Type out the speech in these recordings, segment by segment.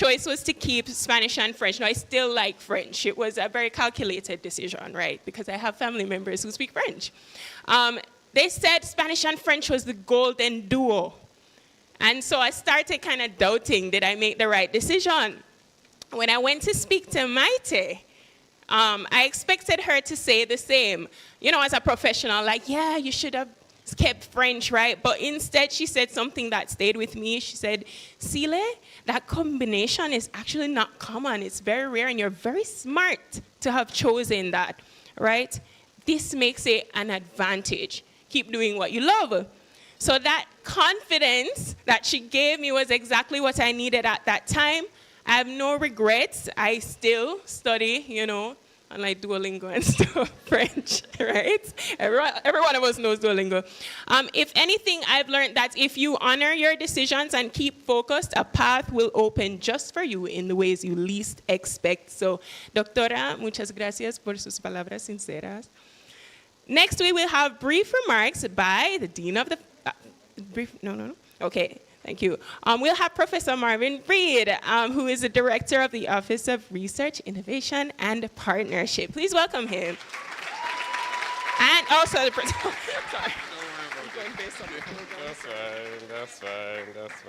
choice was to keep Spanish and French. Now, I still like French. It was a very calculated decision, right? Because I have family members who speak French. They said Spanish and French was the golden duo. And so I started kind of doubting, did I make the right decision? When I went to speak to Maite, I expected her to say the same. You know, as a professional, like, yeah, you should have kept French, right? But instead, she said something that stayed with me. She said, Sile, that combination is actually not common. It's very rare, and you're very smart to have chosen that, right? This makes it an advantage. Keep doing what you love. So that confidence that she gave me was exactly what I needed at that time. I have no regrets. I still study, you know, and like Duolingo and stuff, French, right? Every one of us knows Duolingo. If anything, I've learned that if you honor your decisions and keep focused, a path will open just for you in the ways you least expect. So, doctora, muchas gracias por sus palabras sinceras. Next, we will have brief remarks by the Dean of the... Okay. Thank you. We'll have Professor Marvin Reed, who is the Director of the Office of Research, Innovation, and Partnership. Please welcome him. And also the... Sorry. That's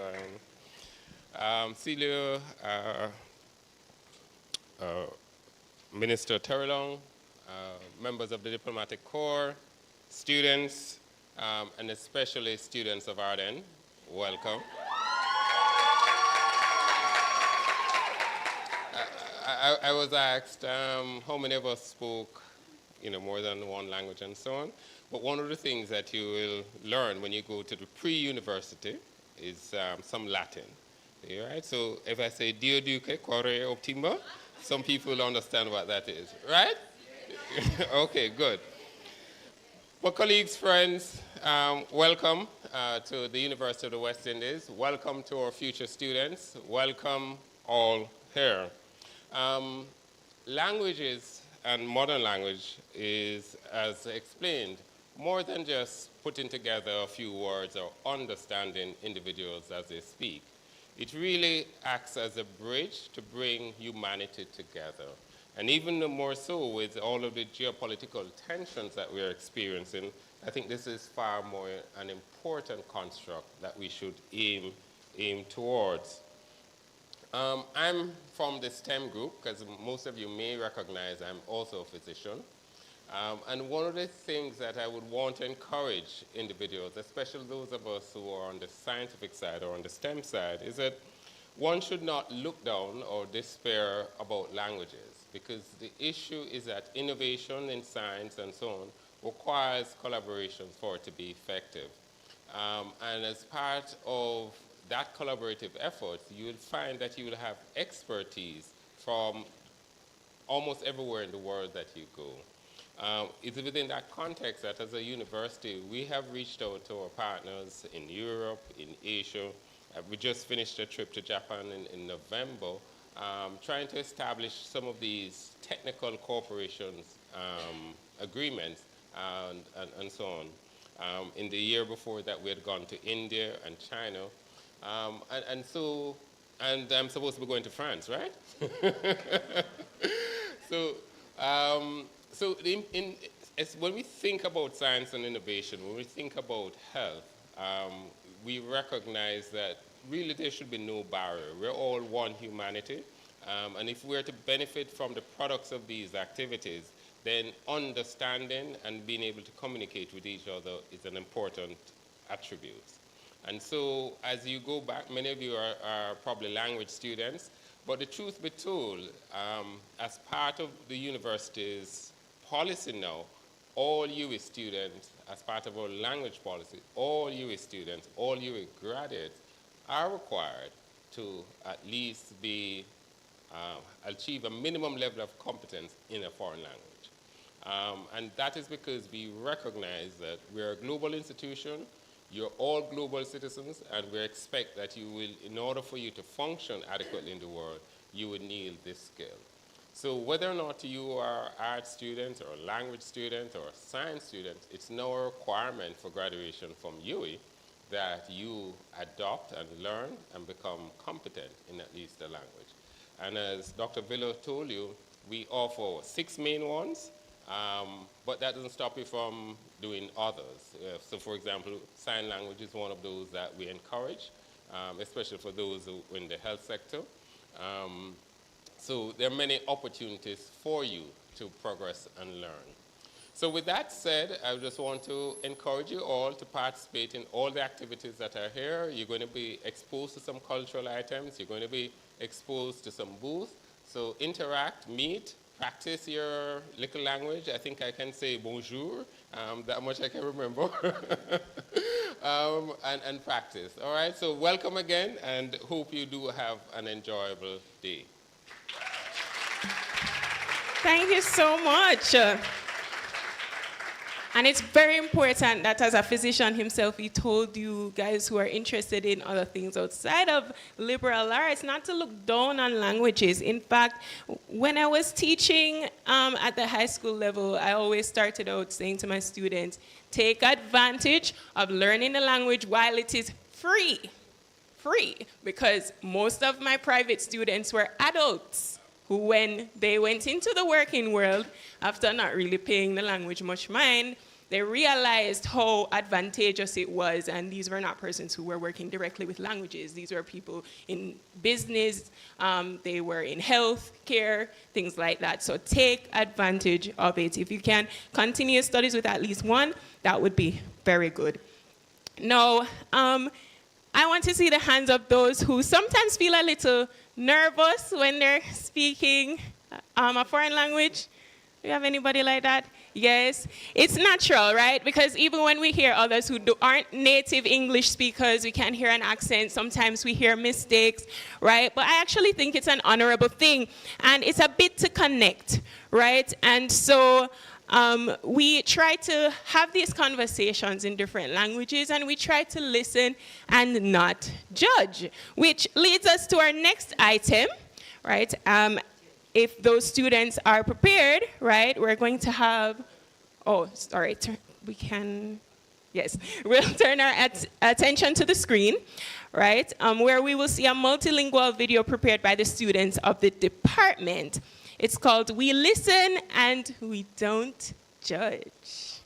fine. Celia, Minister Terrelong, members of the Diplomatic Corps, students, and especially students of Arden. Welcome. I was asked how many of us spoke, more than one language and so on. But one of the things that you will learn when you go to the pre-university is some Latin. All right? So if I say Dio Duque, Quare Optima, some people will understand what that is, right? Okay, good. Well, colleagues, friends, welcome to the University of the West Indies. Welcome to our future students. Welcome all here. Languages and modern language is, as explained, more than just putting together a few words or understanding individuals as they speak. It really acts as a bridge to bring humanity together. And even more so with all of the geopolitical tensions that we're experiencing, I think this is far more an important construct that we should aim towards. I'm from the STEM group, because most of you may recognize I'm also a physician. And one of the things that I would want to encourage individuals, especially those of us who are on the scientific side or on the STEM side, is that one should not look down or despair about languages, because the issue is that innovation in science and so on requires collaboration for it to be effective. And as part of that collaborative effort, you will find that you will have expertise from almost everywhere in the world that you go. It's within that context that as a university, we have reached out to our partners in Europe, in Asia. We just finished a trip to Japan in November, trying to establish some of these technical cooperations agreements and so on. In the year before that, we had gone to India and China. And I'm supposed to be going to France, right? When we think about science and innovation, when we think about health, we recognize that really there should be no barrier. We're all one humanity. And if we're to benefit from the products of these activities, then understanding and being able to communicate with each other is an important attribute. And so as you go back, many of you are probably language students, but the truth be told, as part of the university's policy now, all UWI students, as part of our language policy, all UWI students, all UWI graduates are required to at least achieve a minimum level of competence in a foreign language. And that is because we recognize that we're a global institution, you're all global citizens, and we expect that you will, in order for you to function adequately in the world, you would need this skill. So whether or not you are an art student or a language student or a science student, it's no requirement for graduation from UWI, that you adopt and learn and become competent in at least the language. And as Dr. Villa told you, we offer 6 main ones, but that doesn't stop you from doing others. So for example, sign language is one of those that we encourage, especially for those who are in the health sector. So there are many opportunities for you to progress and learn. So with that said, I just want to encourage you all to participate in all the activities that are here. You're going to be exposed to some cultural items. You're going to be exposed to some booths. So interact, meet, practice your little language. I think I can say bonjour, that much I can remember. And practice. All right, so welcome again, and hope you do have an enjoyable day. Thank you so much. And it's very important that as a physician himself, he told you guys who are interested in other things outside of liberal arts not to look down on languages. In fact, when I was teaching at the high school level, I always started out saying to my students, take advantage of learning the language while it is free. Free, because most of my private students were adults who, when they went into the working world, after not really paying the language much mind, they realized how advantageous it was. And these were not persons who were working directly with languages. These were people in business, they were in health care, things like that. So take advantage of it. If you can continue your studies with at least one, that would be very good. Now, I want to see the hands of those who sometimes feel a little nervous when they're speaking a foreign language. Do you have anybody like that? Yes. It's natural, right? Because even when we hear others who aren't native English speakers, we can hear an accent. Sometimes we hear mistakes, right? But I actually think it's an honorable thing. And it's a bit to connect, right? And so we try to have these conversations in different languages, and we try to listen and not judge, which leads us to our next item, right? If those students are prepared, right, we're going to have, we'll turn our attention to the screen, right, where we will see a multilingual video prepared by the students of the department. It's called We Listen and We Don't Judge.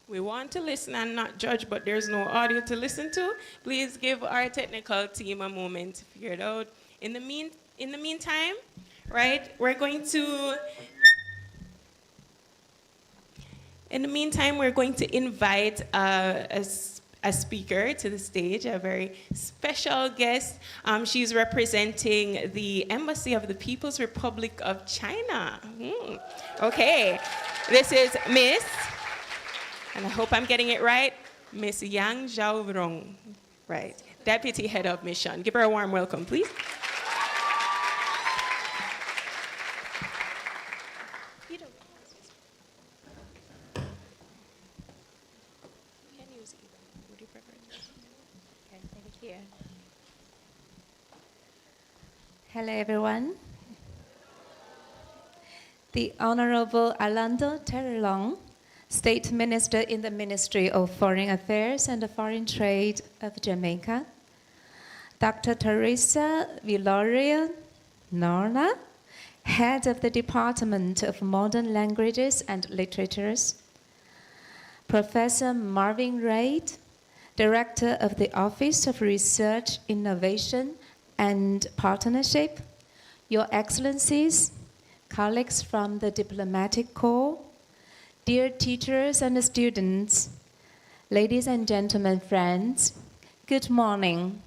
We want to listen and not judge, but there's no audio to listen to. Please give our technical team a moment to figure it out. In the meantime, right, we're going to invite a speaker to the stage, a very special guest. She's representing the Embassy of the People's Republic of China. Okay, this is Miss, and I hope I'm getting it right, Miss Yang Zhaorong, right, Deputy Head of Mission. Give her a warm welcome, please. Hello, everyone. The Honorable Orlando Terrelong, State Minister in the Ministry of Foreign Affairs and Foreign Trade of Jamaica. Dr. Teresa Villoria Norna, Head of the Department of Modern Languages and Literatures. Professor Marvin Reid, Director of the Office of Research, Innovation and Partnership. Your Excellencies, colleagues from the Diplomatic Corps, dear teachers and students, ladies and gentlemen, friends, good morning.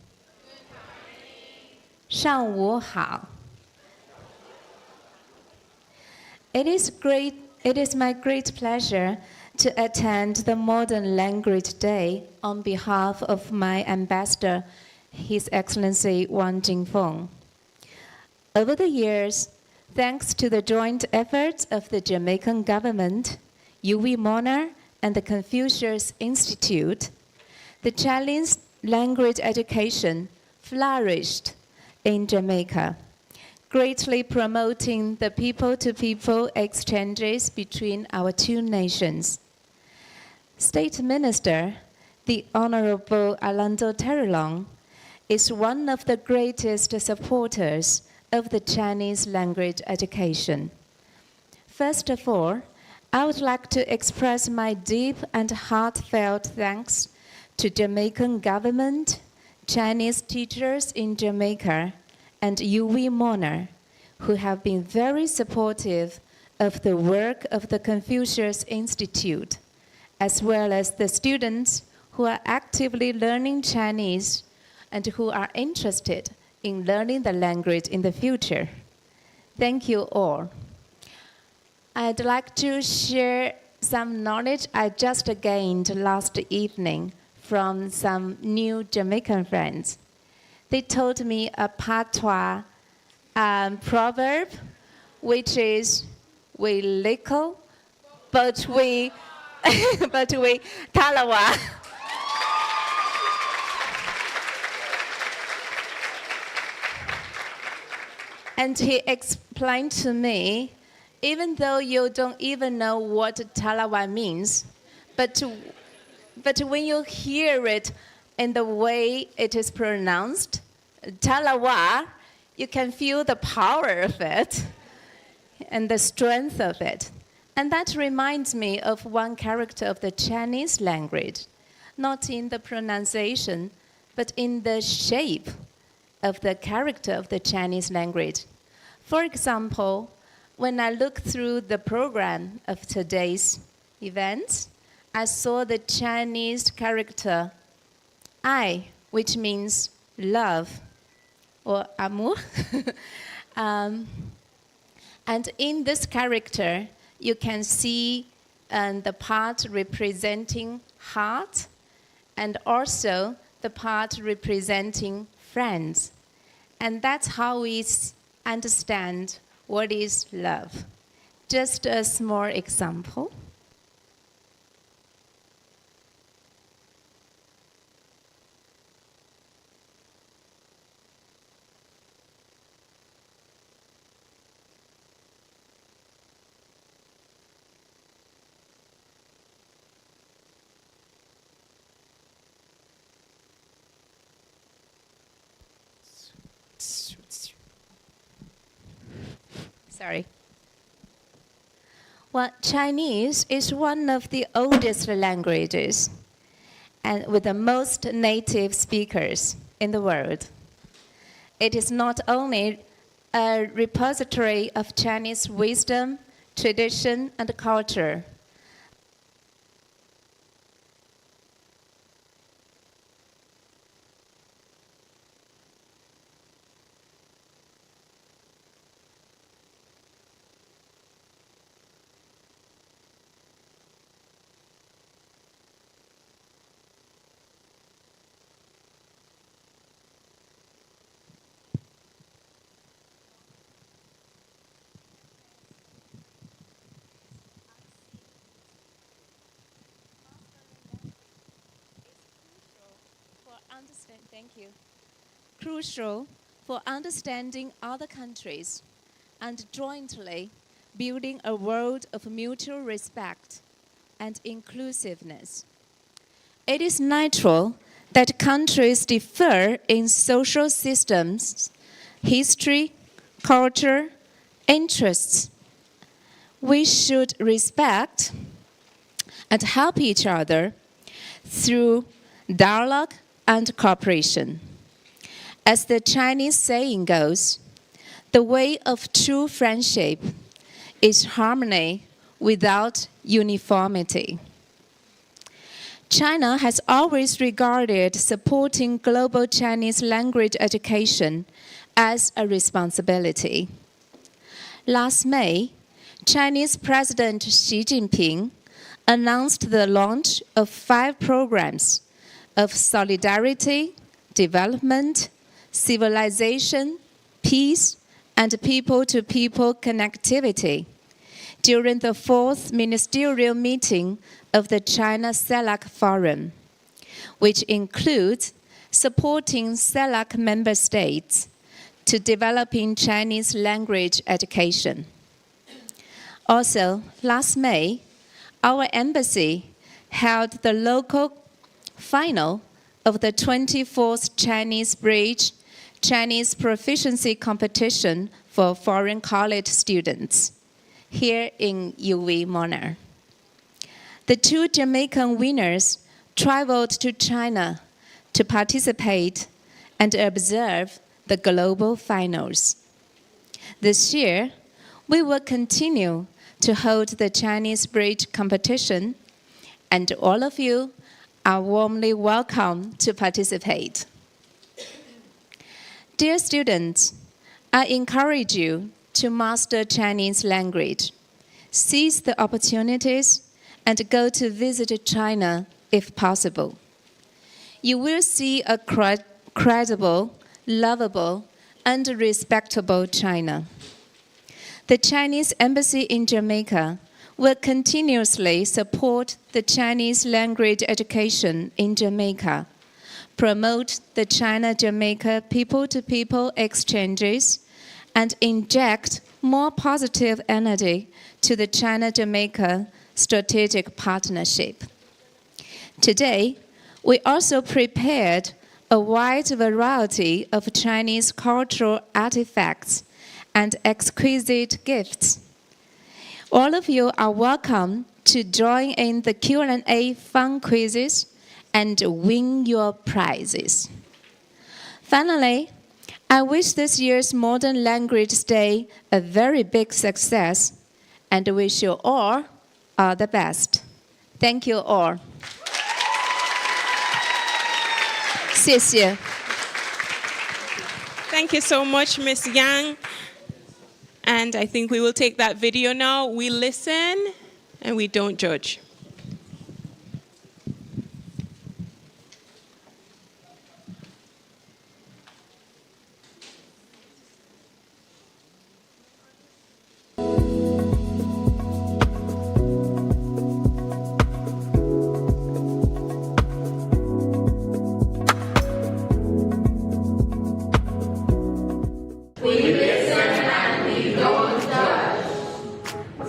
上午好. It is my great pleasure to attend the Modern Language Day on behalf of my ambassador, His Excellency Wang Jingfeng. Over the years, thanks to the joint efforts of the Jamaican government, UWI Mona, and the Confucius Institute, the Chinese language education flourished in Jamaica, greatly promoting the people-to-people exchanges between our two nations. State Minister, the Honorable Orlando Terrelong, is one of the greatest supporters of the Chinese language education. First of all, I would like to express my deep and heartfelt thanks to Jamaican government, Chinese teachers in Jamaica, and UWI Mona, who have been very supportive of the work of the Confucius Institute, as well as the students who are actively learning Chinese and who are interested in learning the language in the future. Thank you all. I'd like to share some knowledge I just gained last evening from some new Jamaican friends. They told me a patois proverb, which is, we lickle, but we talawa. And he explained to me, even though you don't even know what talawa means, but when you hear it in the way it is pronounced, talawa, you can feel the power of it and the strength of it. And that reminds me of one character of the Chinese language, not in the pronunciation, but in the shape of the character of the Chinese language. For example, when I look through the program of today's event, I saw the Chinese character ai, which means love or amour. And in this character, you can see the part representing heart and also the part representing friends. And that's how we understand what is love. Just a small example. Sorry. Well, Chinese is one of the oldest languages and with the most native speakers in the world. It is not only a repository of Chinese wisdom, tradition, and culture. Thank you. Crucial for understanding other countries and jointly building a world of mutual respect and inclusiveness. It is natural that countries differ in social systems, history, culture, interests. We should respect and help each other through dialogue and cooperation. As the Chinese saying goes, the way of true friendship is harmony without uniformity. China has always regarded supporting global Chinese language education as a responsibility. Last May, Chinese President Xi Jinping announced the launch of 5 programs of solidarity, development, civilization, peace, and people-to-people connectivity during the 4th ministerial meeting of the China CELAC Forum, which includes supporting CELAC member states to developing Chinese language education. Also, last May, our embassy held the local final of the 24th Chinese Bridge Chinese Proficiency Competition for foreign college students here in UV Monar. The 2 Jamaican winners traveled to China to participate and observe the global finals. This year, we will continue to hold the Chinese Bridge competition, and all of you are warmly welcome to participate. Dear students, I encourage you to master Chinese language, seize the opportunities, and go to visit China if possible. You will see a credible, lovable, and respectable China. The Chinese embassy in Jamaica will continuously support the Chinese language education in Jamaica, promote the China-Jamaica people-to-people exchanges, and inject more positive energy to the China-Jamaica strategic partnership. Today, we also prepared a wide variety of Chinese cultural artifacts and exquisite gifts. All of you are welcome to join in the Q&A fun quizzes and win your prizes. Finally, I wish this year's Modern Language Day a very big success and wish you all the best. Thank you all. 谢谢. Thank you so much, Miss Yang. And I think we will take that video now. We listen and we don't judge.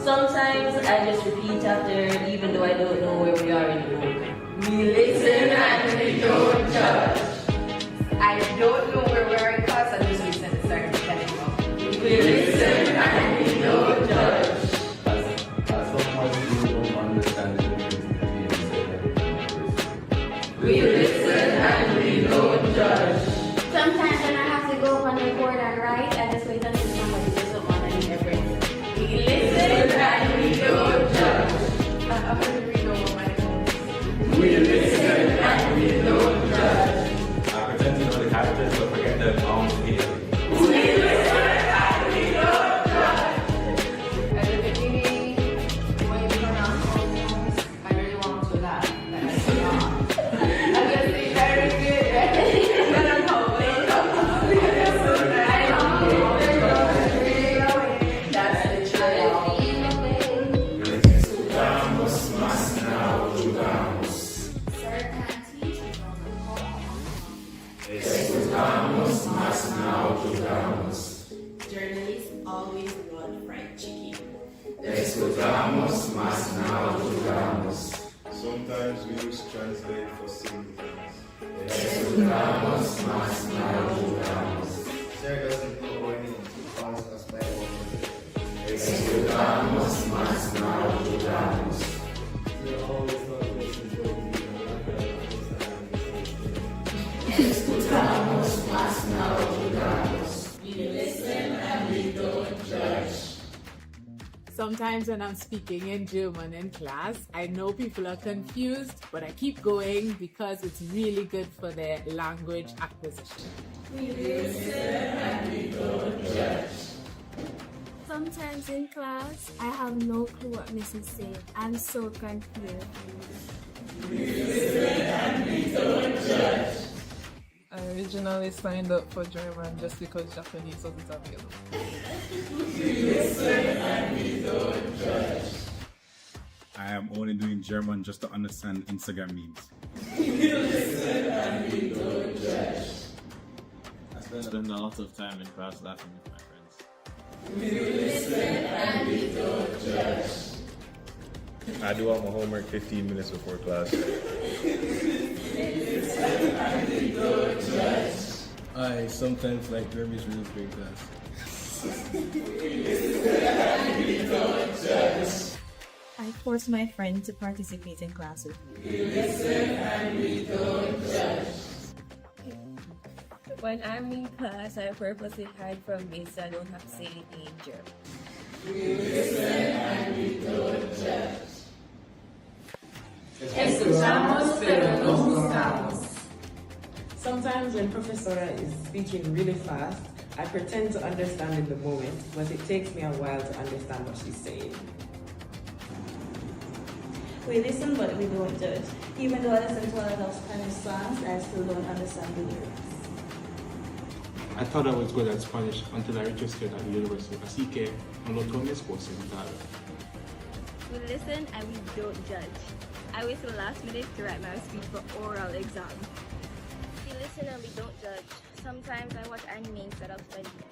Sometimes I just repeat after, even though I don't know where we are in the room. We listen and we don't judge. I don't know where we are in class, I just listen and start to We listen and we don't judge. As long as you don't understand it, we listen and we don't judge. Sometimes when I have to go up on the board and write, I just wait until somebody says something and I never. We listen and we don't judge. I'm going to read over my notes. We listen and we don't judge. I pretend to know the characters, but forget the bounds here. We listen and we don't Sometimes we use translate for simple things. Sarah doesn't know when he calls us by one. You're always not listening to Sometimes when I'm speaking in German in class, I know people are confused, but I keep going because it's really good for their language acquisition. Sometimes in class, I have no clue what Mrs. said. I'm so confused. I originally signed up for German just because Japanese wasn't available. I am only doing German just to understand Instagram memes. I spend a lot of time in class laughing with my friends. I do all my homework 15 minutes before class. I sometimes like Jeremy's rules during class. I force my friend to participate in class with me. When I'm in class, I purposely hide from me so I don't have to say anything in German. Sometimes when Professor is speaking really fast, I pretend to understand in the moment, but it takes me a while to understand what she's saying. We listen, but we don't judge. Even though I listen to a lot of Spanish songs, I still don't understand the lyrics. I thought I was good at Spanish until I registered at the university. Así que no lo tomes por sentado. We listen and we don't judge. I wait till the last minute to write my speech for oral exam. We listen and we don't judge. Sometimes I watch anime instead of studying.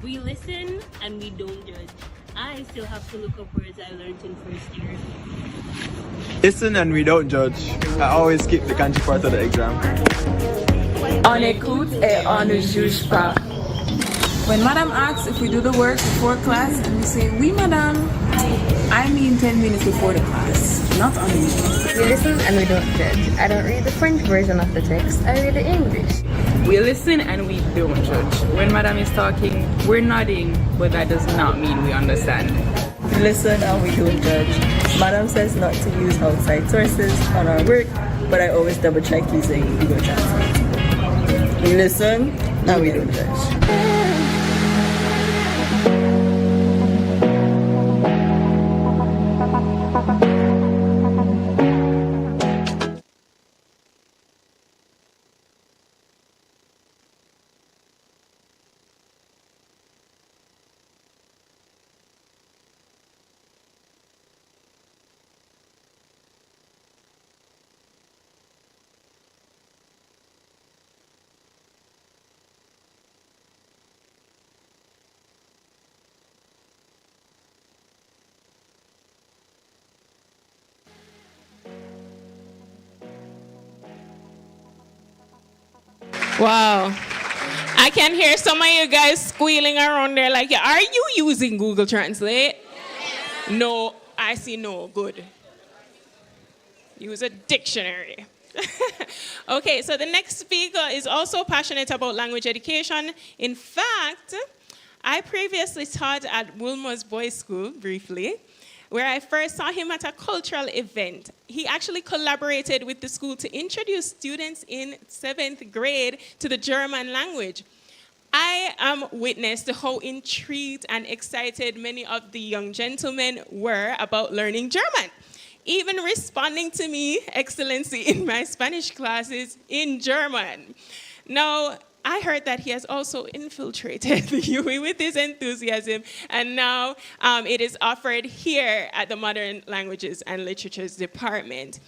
We listen and we don't judge. I still have to look up words I learned in first year. Listen and we don't judge. I always skip the kanji part of the exam. On écoute et on ne juge pas. When Madame asks if we do the work before class and we say, "Oui, Madame," I mean 10 minutes before the class, not on the minute. We listen and we don't judge. I don't read the French version of the text, I read the English. We listen and we don't judge. When Madame is talking, we're nodding, but that does not mean we understand. We listen and we don't judge. Madam says not to use outside sources on our work, but I always double check using Google Translate. We listen and we don't judge. Wow. I can hear some of you guys squealing around there like, are you using Google Translate? No, I see no. Good. Use a dictionary. Okay, so the next speaker is also passionate about language education. In fact, I previously taught at Wilmer's Boys School, briefly, where I first saw him at a cultural event. He actually collaborated with the school to introduce students in 7th grade to the German language. I am witness to how intrigued and excited many of the young gentlemen were about learning German, even responding to me, Excellency, in my Spanish classes in German. Now, I heard that he has also infiltrated the UE with his enthusiasm, and now it is offered here at the Modern Languages and Literatures Department.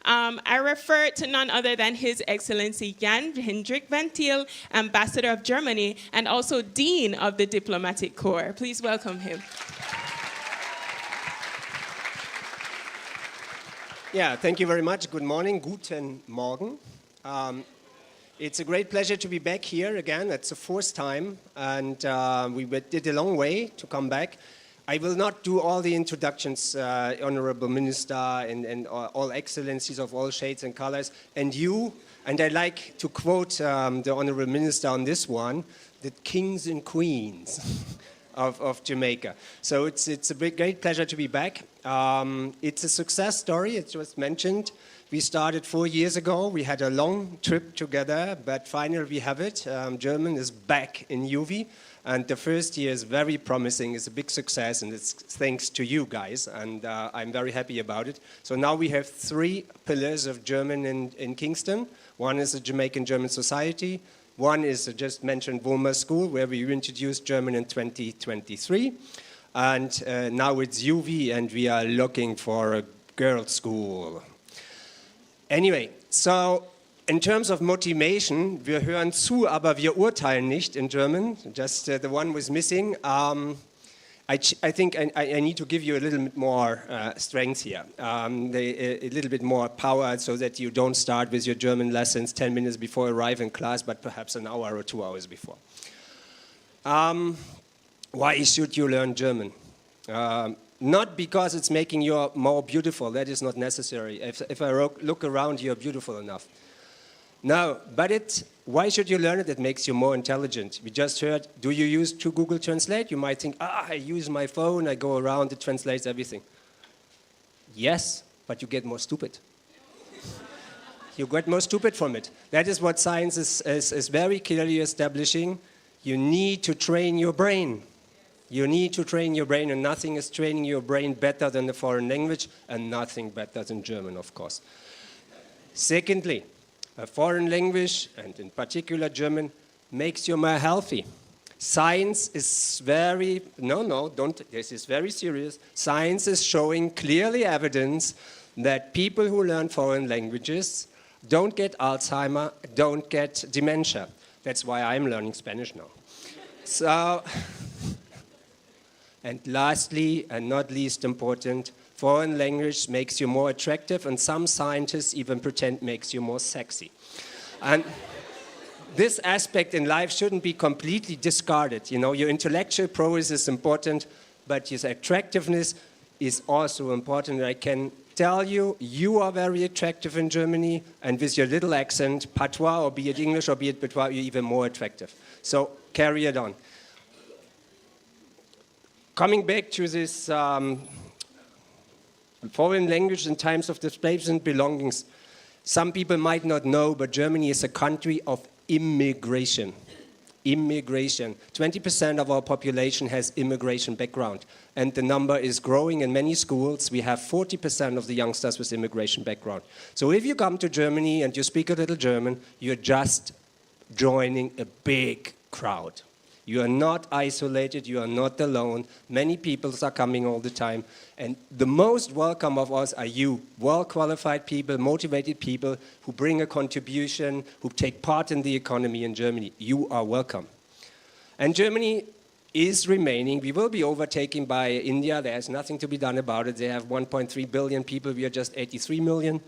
I refer to none other than His Excellency Jan Hendrik van Thiel, Ambassador of Germany, and also Dean of the Diplomatic Corps. Please welcome him. Yeah, thank you very much. Good morning. Guten Morgen. It's a great pleasure to be back here again. It's the fourth time, and we did a long way to come back. I will not do all the introductions, Honorable Minister, and all excellencies of all shades and colors, and you, and I like to quote the Honorable Minister on this one, the kings and queens of Jamaica. So it's a great pleasure to be back. It's a success story, it was mentioned. We started 4 years ago. We had a long trip together, but finally we have it. German is back in UWI, and the first year is very promising. It's a big success, and it's thanks to you guys, and I'm very happy about it. So now we have 3 pillars of German in Kingston. One is the Jamaican German Society. One is the just mentioned Womer School, where we introduced German in 2023. And now it's UWI, and we are looking for a girls' school. Anyway, so in terms of motivation, wir hören zu, aber wir urteilen nicht in German. Just the one was missing. I think I need to give you a little bit more strength here, a little bit more power, so that you don't start with your German lessons 10 minutes before you arrive in class, but perhaps an hour or 2 hours before. Why should you learn German? Not because it's making you more beautiful, that is not necessary. If I look around, you're beautiful enough. No, but why should you learn it? It makes you more intelligent. We just heard, do you use Google Translate? You might think, I use my phone, I go around, it translates everything. Yes, but you get more stupid. You get more stupid from it. That is what science is very clearly establishing. You need to train your brain. You need to train your brain, and nothing is training your brain better than the foreign language, and nothing better than German, of course. Secondly, a foreign language, and in particular German, makes you more healthy. Science is very, this is very serious. Science is showing clearly evidence that people who learn foreign languages don't get Alzheimer, don't get dementia. That's why I'm learning Spanish now. So, and lastly, and not least important, foreign language makes you more attractive, and some scientists even pretend makes you more sexy. And this aspect in life shouldn't be completely discarded. You know, your intellectual prowess is important, but your attractiveness is also important. I can tell you, you are very attractive in Germany, and with your little accent, patois, or be it English or be it patois, you're even more attractive. So carry it on. Coming back to this foreign language in times of displacement belongings, some people might not know, but Germany is a country of immigration. Immigration. 20% of our population has immigration background, and the number is growing in many schools. We have 40% of the youngsters with immigration background. So if you come to Germany and you speak a little German, you're just joining a big crowd. You are not isolated, you are not alone. Many people are coming all the time. And the most welcome of us are you, well-qualified people, motivated people who bring a contribution, who take part in the economy in Germany. You are welcome. And Germany is remaining. We will be overtaken by India. There is nothing to be done about it. They have 1.3 billion people. We are just 83 million.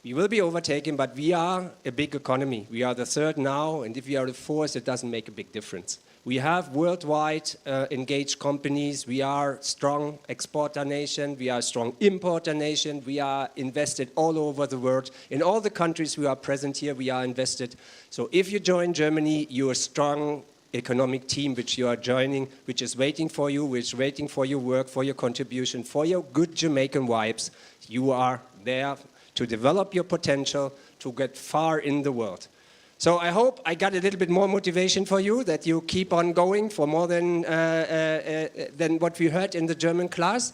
We will be overtaken, but we are a big economy. We are the third now, and if we are the fourth, it doesn't make a big difference. We have worldwide engaged companies. We are strong exporter nation. We are a strong importer nation. We are invested all over the world. In all the countries we are present here, we are invested. So if you join Germany, you're a strong economic team which you are joining, which is waiting for you, which is waiting for your work, for your contribution, for your good Jamaican vibes. You are there to develop your potential, to get far in the world. So I hope I got a little bit more motivation for you, that you keep on going for more than what we heard in the German class.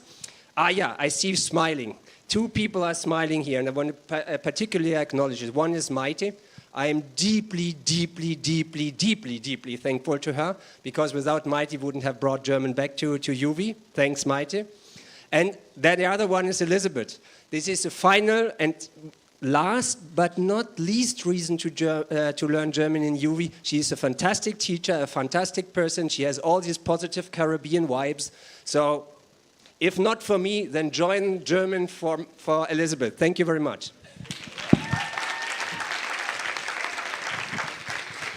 Yeah, I see you smiling. 2 people are smiling here, and I want to particularly acknowledge it. One is Maite. I am deeply, deeply, deeply, deeply, deeply thankful to her, because without Maite, we wouldn't have brought German back to UWI. Thanks, Maite. And then the other one is Elizabeth. This is the final and last but not least reason to learn German in UWI. She is a fantastic teacher, a fantastic person. She has all these positive Caribbean vibes. So If not for me, then join German for Elizabeth. Thank you very much.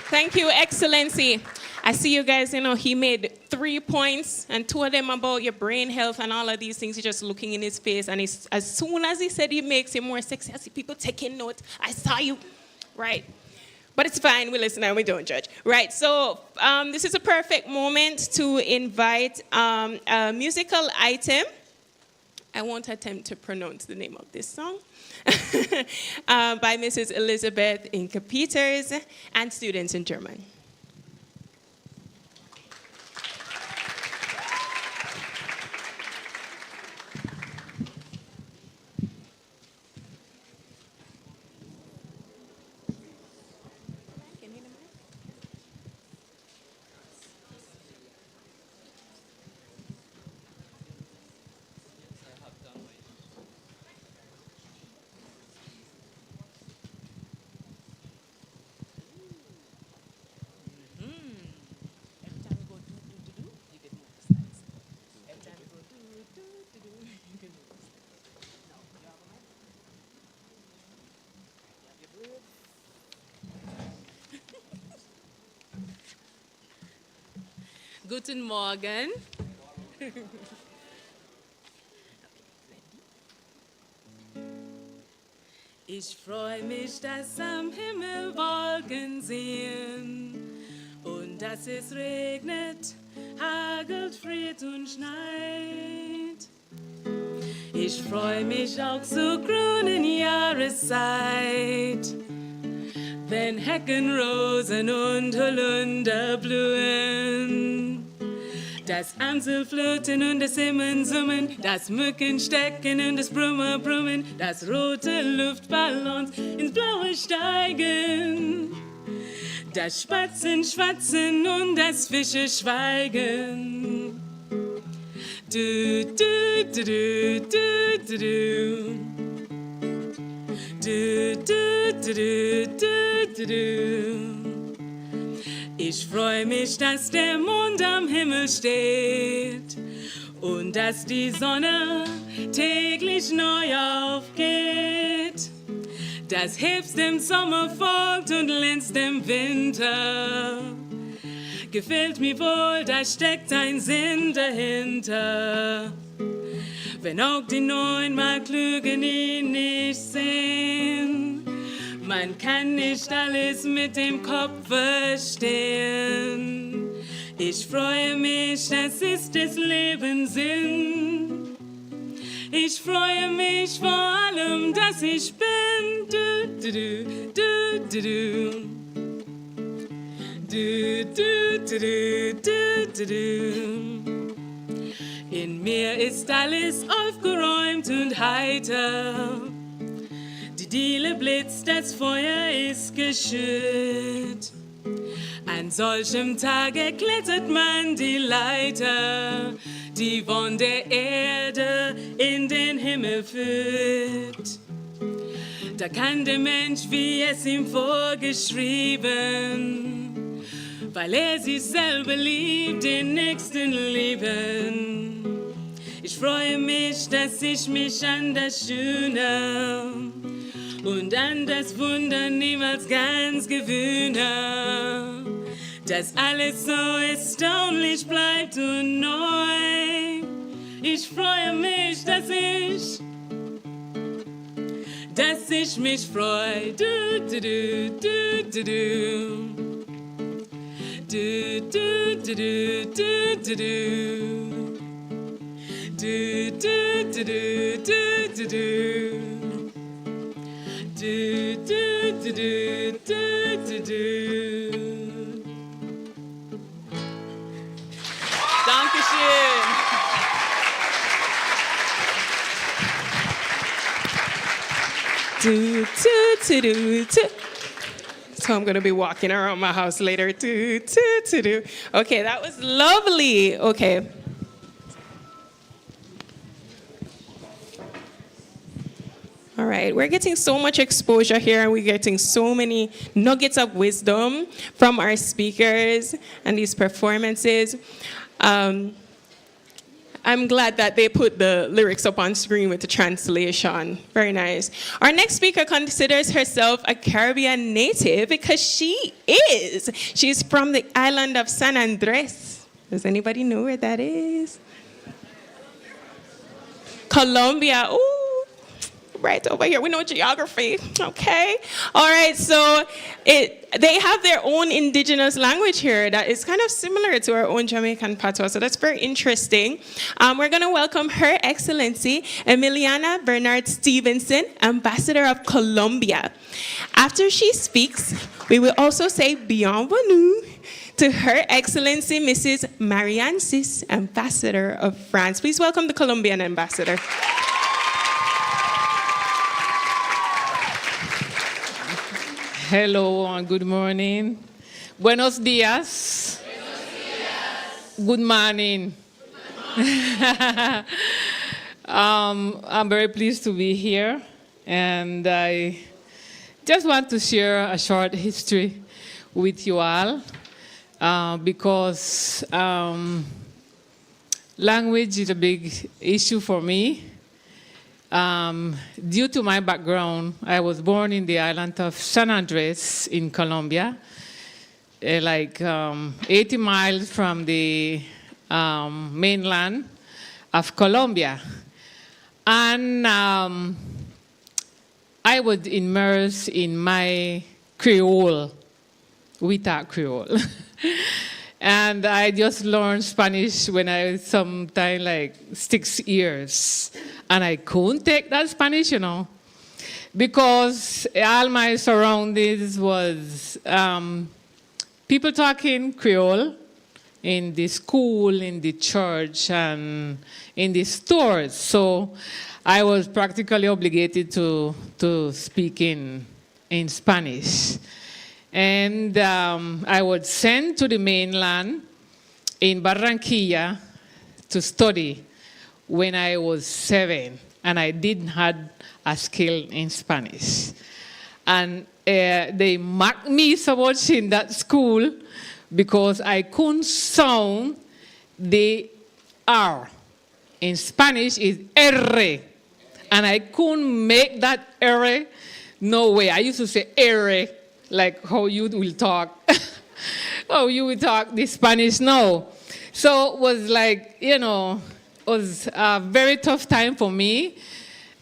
Thank you, Excellency. I see you guys, he made 3 points, and 2 of them about your brain health and all of these things. You're just looking in his face, and as soon as he said he makes him more sexy, I see people taking note. I saw you, right? But it's fine, we listen and we don't judge. Right, so this is a perfect moment to invite a musical item. I won't attempt to pronounce the name of this song. By Mrs. Elizabeth Inke Peters and students in German. Guten Morgen. Ich freue mich, dass am Himmel Wolken sehen und dass es regnet, hagelt, friert und schneit. Ich freue mich auch zur grünen Jahreszeit, wenn Heckenrosen und Holunder blühen. Das Amsel flöten und das Himmel summen, das Mücken stecken und das Brummer brummen, das rote Luftballons ins Blaue steigen. Das Spatzen schwatzen und das Fische schweigen. Du, du, du, du, du, du, du. Du, du, du, du, du, du, du. Ich freue mich, dass der Mond am Himmel steht und dass die Sonne täglich neu aufgeht. Dass Herbst im Sommer folgt und glänzt im Winter. Gefällt mir wohl, da steckt ein Sinn dahinter. Wenn auch die neunmal Klügen ihn nicht sehen. Man kann nicht alles mit dem Kopf verstehen. Ich freue mich, das ist des Lebens Sinn. Ich freue mich vor allem, dass ich bin. Du, du, du, du, du. Du, du, du, du, du, du. In mir ist alles aufgeräumt und heiter. Die Diele blitzt, das Feuer ist geschürt. An solchem Tage klettert man die Leiter, die von der Erde in den Himmel führt. Da kann der Mensch, wie es ihm vorgeschrieben, weil er sich selber liebt, den Nächsten lieben. Ich freue mich, dass ich mich an das Schöne und an das Wunder niemals ganz gewöhne. Dass alles so erstaunlich bleibt und neu. Ich freue mich, dass ich mich freue. Du, du, du, du, du, du. Du, du, du, du, du, du, du. Du, du, du, du, du, du, du. Du, du, du, du, du, du, du. Dankeschön. Do, do, do, do, do. So I'm going to be walking around my house later. Do, do, do, do. Okay, that was lovely. Okay. All right, we're getting so much exposure here, and we're getting so many nuggets of wisdom from our speakers and these performances. And I'm glad that they put the lyrics up on screen with the translation. Very nice. Our next speaker considers herself a Caribbean native because she is. She's from the island of San Andres. Does anybody know where that is? Colombia. Ooh. Right over here. We know geography. Okay. All right. So they have their own indigenous language here that is kind of similar to our own Jamaican patois. So that's very interesting. We're going to welcome Her Excellency Emiliana Bernard Stevenson, Ambassador of Colombia. After she speaks, we will also say bienvenue to Her Excellency Mrs. Marianne Sis, Ambassador of France. Please welcome the Colombian Ambassador. Hello and good morning. Buenos dias. Buenos dias. Good morning. I'm very pleased to be here, and I just want to share a short history with you all because language is a big issue for me. Due to my background, I was born in the island of San Andres in Colombia, 80 miles from the mainland of Colombia. And I was immersed in my Creole. We talk Creole. And I just learned Spanish when I was sometime like 6 years. And I couldn't take that Spanish, because all my surroundings was people talking Creole in the school, in the church, and in the stores. So I was practically obligated to speak in Spanish. And I was sent to the mainland in Barranquilla to study when I was 7, and I didn't have a skill in Spanish. And they mocked me so much in that school because I couldn't sound the R. In Spanish is R, and I couldn't make that R. No way. I used to say R, like how you will talk. Oh, you will talk the Spanish? No. So it was like, it was a very tough time for me.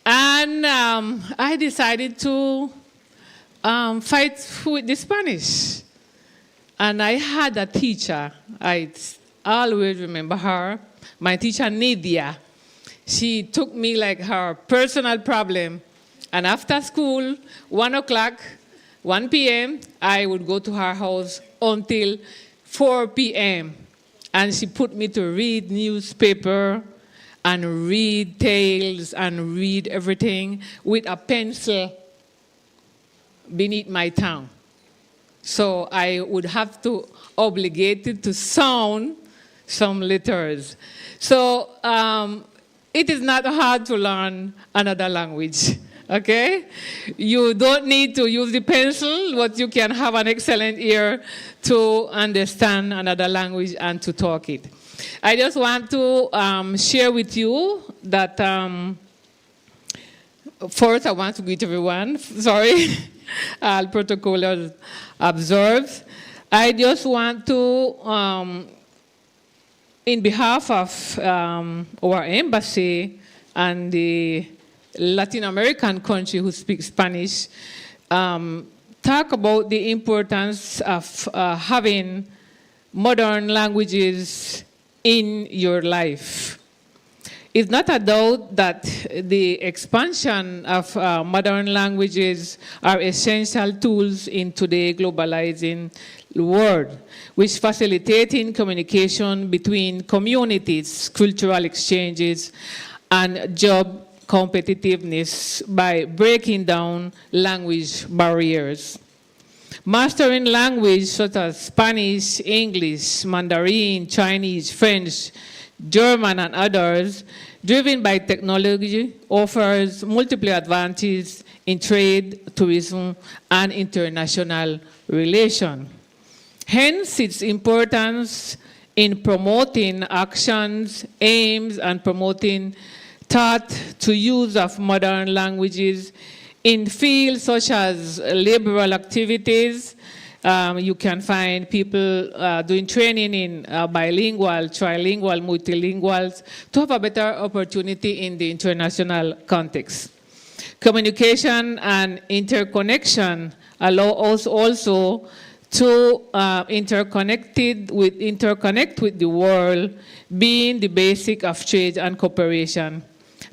And I decided to fight with the Spanish. And I had a teacher. I always remember her. My teacher, Nidia. She took me like her personal problem. And after school, 1 o'clock, 1 p.m., I would go to her house until 4 p.m. And she put me to read newspaper and read tales and read everything with a pencil beneath my tongue. So I would have to obligated to sound some letters. So it is not hard to learn another language. Okay? You don't need to use the pencil, but you can have an excellent ear to understand another language and to talk it. I just want to share with you that first I want to greet everyone. Sorry, all protocols observed. I just want to, in behalf of our embassy and the Latin American country who speak Spanish, talk about the importance of having modern languages in your life. It's not a doubt that the expansion of modern languages are essential tools in today's globalizing world, which facilitating communication between communities, cultural exchanges, and job competitiveness by breaking down language barriers. Mastering language such as Spanish, English, Mandarin, Chinese, French, German, and others, driven by technology, offers multiple advantages in trade, tourism, and international relations. Hence, its importance in promoting actions, aims, and promoting thought to use of modern languages in fields such as liberal activities. You can find people doing training in bilingual, trilingual, multilinguals to have a better opportunity in the international context. Communication and interconnection allow us also to interconnect with the world, being the basic of trade and cooperation,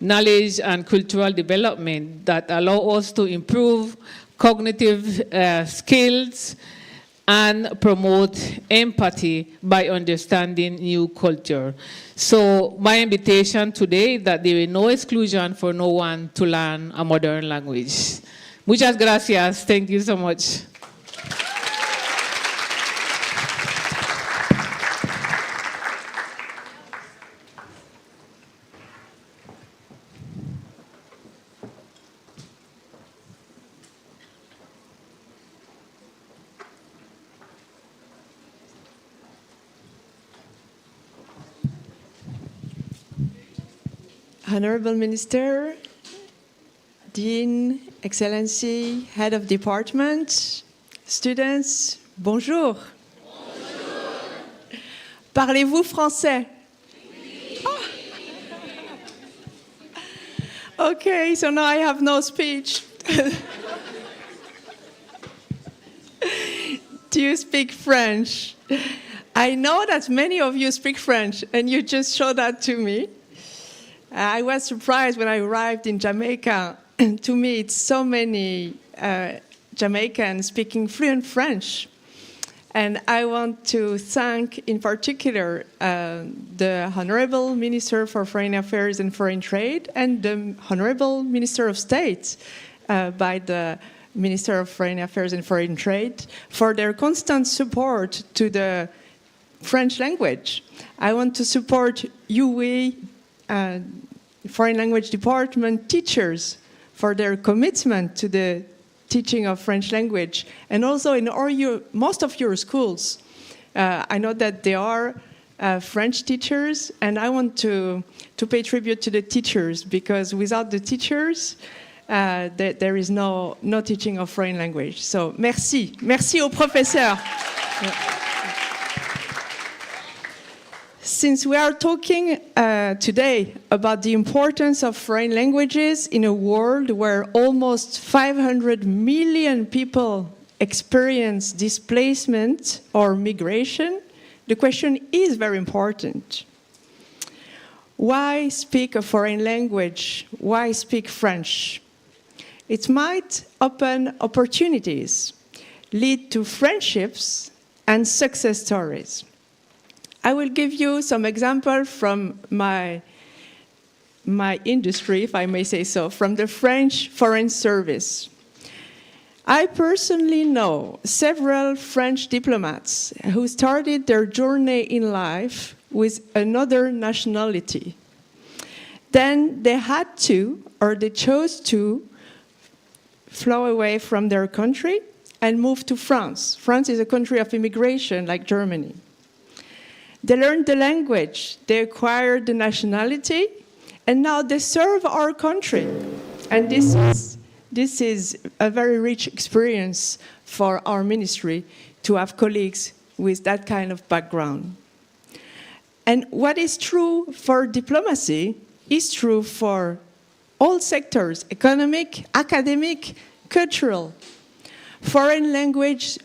knowledge and cultural development that allow us to improve cognitive skills and promote empathy by understanding new culture. So my invitation today is that there is no exclusion for no one to learn a modern language. Muchas gracias. Thank you so much. Honorable Minister, Dean, Excellency, Head of Department, students, bonjour. Bonjour. Parlez-vous français? Oui. Oh. Okay, so now I have no speech. Do you speak French? I know that many of you speak French, and you just showed that to me. I was surprised when I arrived in Jamaica to meet so many Jamaicans speaking fluent French. And I want to thank in particular the Honorable Minister for Foreign Affairs and Foreign Trade and the Honorable Minister of State by the Minister of Foreign Affairs and Foreign Trade for their constant support to the French language. I want to support UWI Foreign Language Department teachers for their commitment to the teaching of French language, and also in most of your schools. I know that there are French teachers, and I want to pay tribute to the teachers, because without the teachers, there is no teaching of foreign language. So, merci aux professeurs. Since we are talking today about the importance of foreign languages in a world where almost 500 million people experience displacement or migration, the question is very important. Why speak a foreign language? Why speak French? It might open opportunities, lead to friendships and success stories. I will give you some examples from my industry, if I may say so, from the French Foreign Service. I personally know several French diplomats who started their journey in life with another nationality. Then they had to, or they chose to, fly away from their country and move to France. France is a country of immigration like Germany. They learned the language, they acquired the nationality, and now they serve our country. And this is a very rich experience for our ministry to have colleagues with that kind of background. And what is true for diplomacy is true for all sectors: economic, academic, cultural. Foreign languages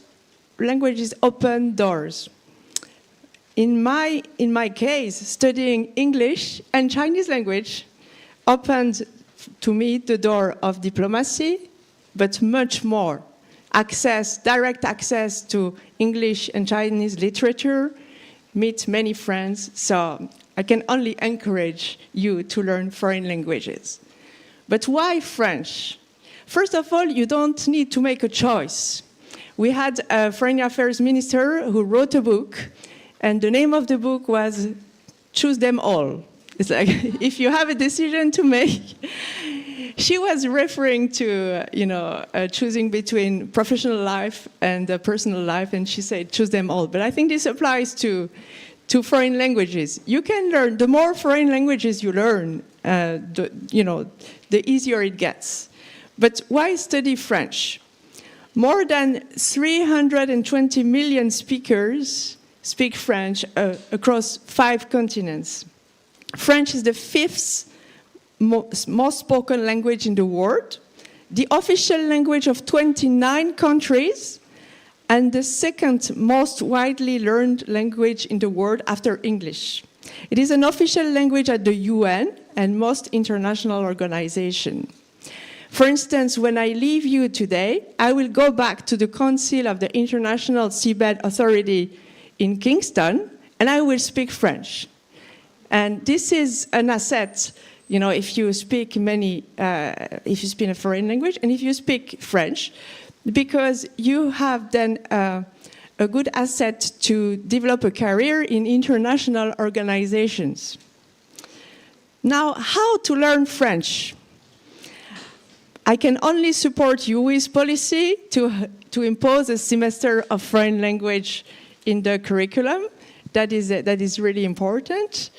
open doors. In my case, studying English and Chinese language opened to me the door of diplomacy, but much more. Direct access to English and Chinese literature, meet many friends, so I can only encourage you to learn foreign languages. But why French? First of all, you don't need to make a choice. We had a foreign affairs minister who wrote a book, and the name of the book was Choose Them All. It's like, if you have a decision to make, she was referring to, choosing between professional life and personal life, and she said, choose them all. But I think this applies to to foreign languages. You can learn, the more foreign languages you learn, the easier it gets. But why study French? More than 320 million speakers speak French across 5 continents. French is the 5th most spoken language in the world, the official language of 29 countries, and the 2nd most widely learned language in the world after English. It is an official language at the UN and most international organizations. For instance, when I leave you today, I will go back to the Council of the International Seabed Authority in Kingston, and I will speak French. And this is an asset, if you speak if you speak a foreign language, and if you speak French, because you have then a good asset to develop a career in international organizations. Now, how to learn French? I can only support UWI's policy to impose a semester of foreign language in the curriculum. That is really important.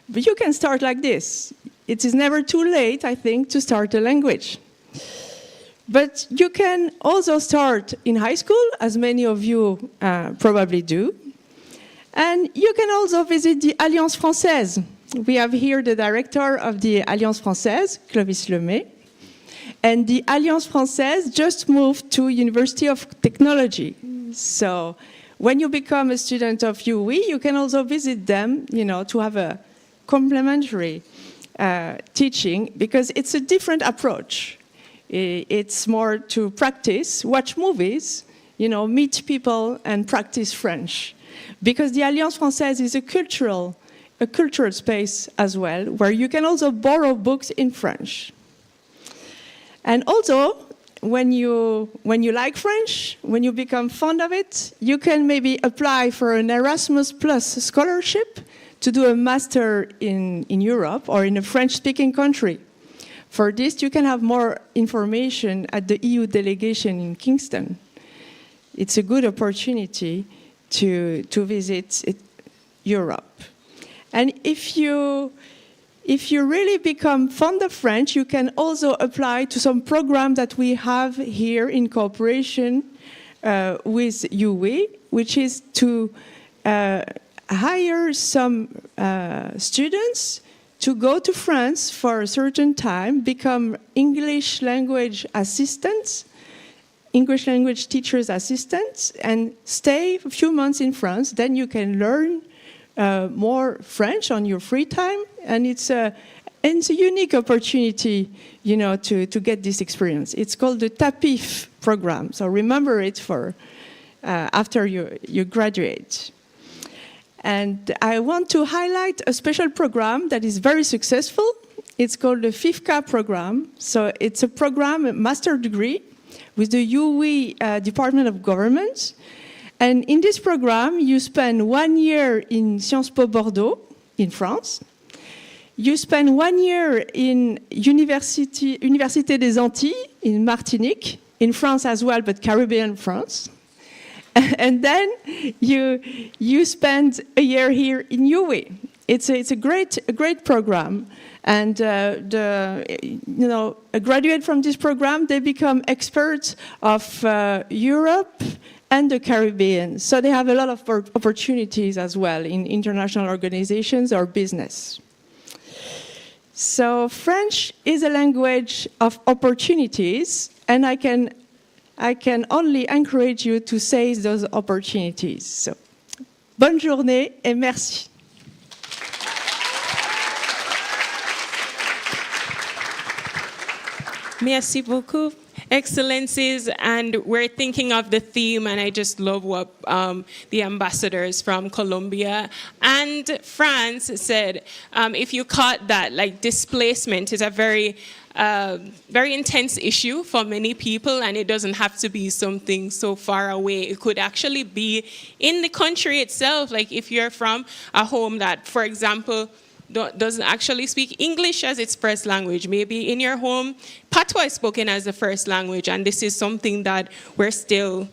But you can start like this. It is never too late, I think, to start a language. But you can also start in high school, as many of you probably do. And you can also visit the Alliance Française. We have here the director of the Alliance Française, Clovis Lemay. And the Alliance Française just moved to University of Technology. So when you become a student of UWI, you can also visit them, to have a complementary teaching, because it's a different approach. It's more to practice, watch movies, meet people and practice French. Because the Alliance Française is a cultural space as well, where you can also borrow books in French. And also, when you like French, when you become fond of it, you can maybe apply for an Erasmus Plus scholarship to do a master in Europe or in a French-speaking country. For this, you can have more information at the EU delegation in Kingston. It's a good opportunity to visit Europe. And if you really become fond of French, you can also apply to some program that we have here in cooperation with UWI, which is to hire some students to go to France for a certain time, become English language assistants, English language teachers' assistants, and stay a few months in France. Then you can learn more French on your free time, and it's a unique opportunity, to get this experience. It's called the TAPIF program, so remember it for after you graduate. And I want to highlight a special program that is very successful. It's called the FIFCA program. So it's a program, a master degree, with the UWI Department of Government. And in this program, you spend 1 year in Sciences Po Bordeaux, in France. You spend 1 year in Université des Antilles, in Martinique, in France as well, but Caribbean France. And then you spend a year here in UWI. It's a great program, and a graduate from this program, they become experts of Europe and the Caribbean. So they have a lot of opportunities as well in international organizations or business. So French is a language of opportunities, and I can only encourage you to seize those opportunities. So, bonne journée et merci. Merci beaucoup, Excellencies. And we're thinking of the theme, and I just love what the ambassadors from Colombia and France said. If you caught that, like, displacement is a very intense issue for many people, and it doesn't have to be something so far away. It could actually be in the country itself. Like if you're from a home that, for example, doesn't actually speak English as its first language. Maybe in your home, Patois is spoken as the first language, and this is something that we're still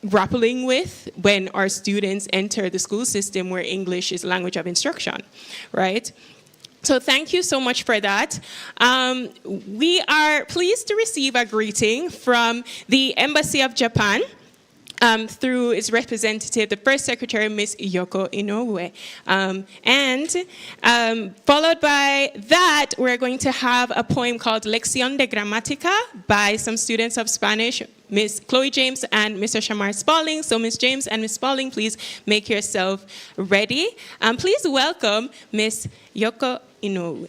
grappling with when our students enter the school system where English is language of instruction, right? So thank you so much for that. We are pleased to receive a greeting from the Embassy of Japan through its representative, the First Secretary, Ms. Yoko Inoue. Followed by that, we're going to have a poem called Lección de Gramática by some students of Spanish, Ms. Chloe James and Mr. Shamar Spalding. So Ms. James and Ms. Spalding, please make yourself ready. Please welcome Ms. Yoko Inoue.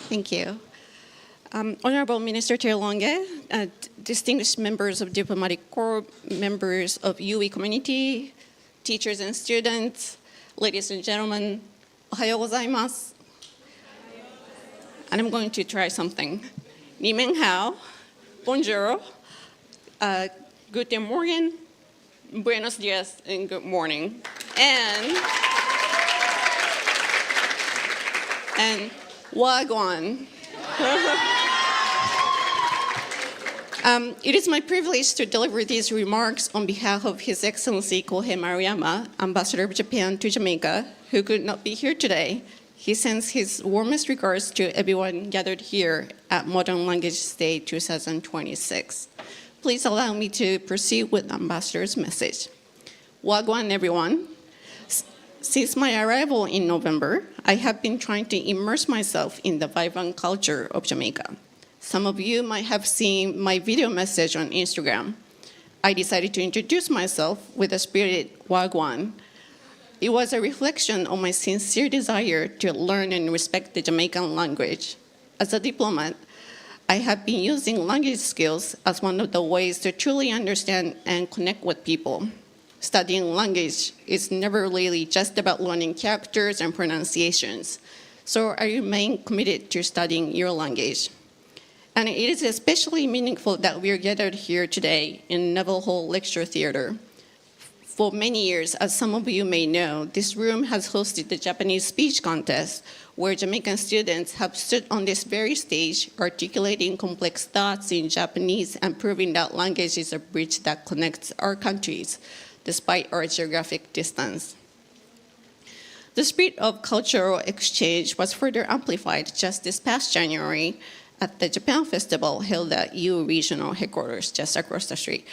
Thank you. Honorable Minister Terlonge, distinguished members of Diplomatic Corps, members of UE community, teachers and students, ladies and gentlemen, ohayo gozaimasu. And I'm going to try something. Ni men hao, bonjour, guten morgen, buenos dias, and good morning. And wagwan. It is my privilege to deliver these remarks on behalf of His Excellency Kohei Maruyama, Ambassador of Japan to Jamaica, who could not be here today. He sends his warmest regards to everyone gathered here at Modern Language Day 2026. Please allow me to proceed with the Ambassador's message. Wagwan, everyone. Since my arrival in November, I have been trying to immerse myself in the vibrant culture of Jamaica. Some of you might have seen my video message on Instagram. I decided to introduce myself with a spirited wagwan. It was a reflection on my sincere desire to learn and respect the Jamaican language. As a diplomat, I have been using language skills as one of the ways to truly understand and connect with people. Studying language is never really just about learning characters and pronunciations. So I remain committed to studying your language. And it is especially meaningful that we are gathered here today in Neville Hall Lecture Theater. For many years, as some of you may know, this room has hosted the Japanese speech contest, where Jamaican students have stood on this very stage articulating complex thoughts in Japanese and proving that language is a bridge that connects our countries, despite our geographic distance. The spirit of cultural exchange was further amplified just this past January at the Japan Festival held at EU Regional Headquarters just across the street.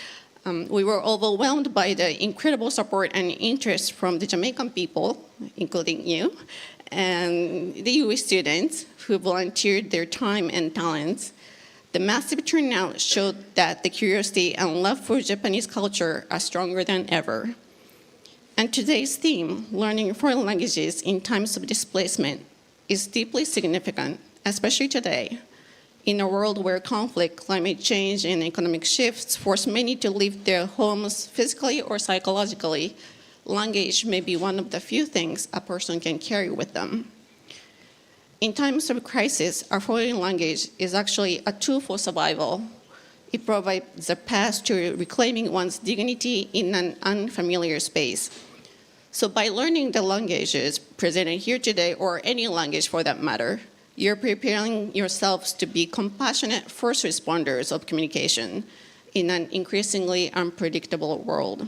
We were overwhelmed by the incredible support and interest from the Jamaican people, including you, and the UE students who volunteered their time and talents. The massive turnout showed that the curiosity and love for Japanese culture are stronger than ever. And today's theme, learning foreign languages in times of displacement, is deeply significant, especially today. In a world where conflict, climate change, and economic shifts force many to leave their homes physically or psychologically, language may be one of the few things a person can carry with them. In times of crisis, our foreign language is actually a tool for survival. It provides a path to reclaiming one's dignity in an unfamiliar space. So by learning the languages presented here today, or any language for that matter, you're preparing yourselves to be compassionate first responders of communication in an increasingly unpredictable world.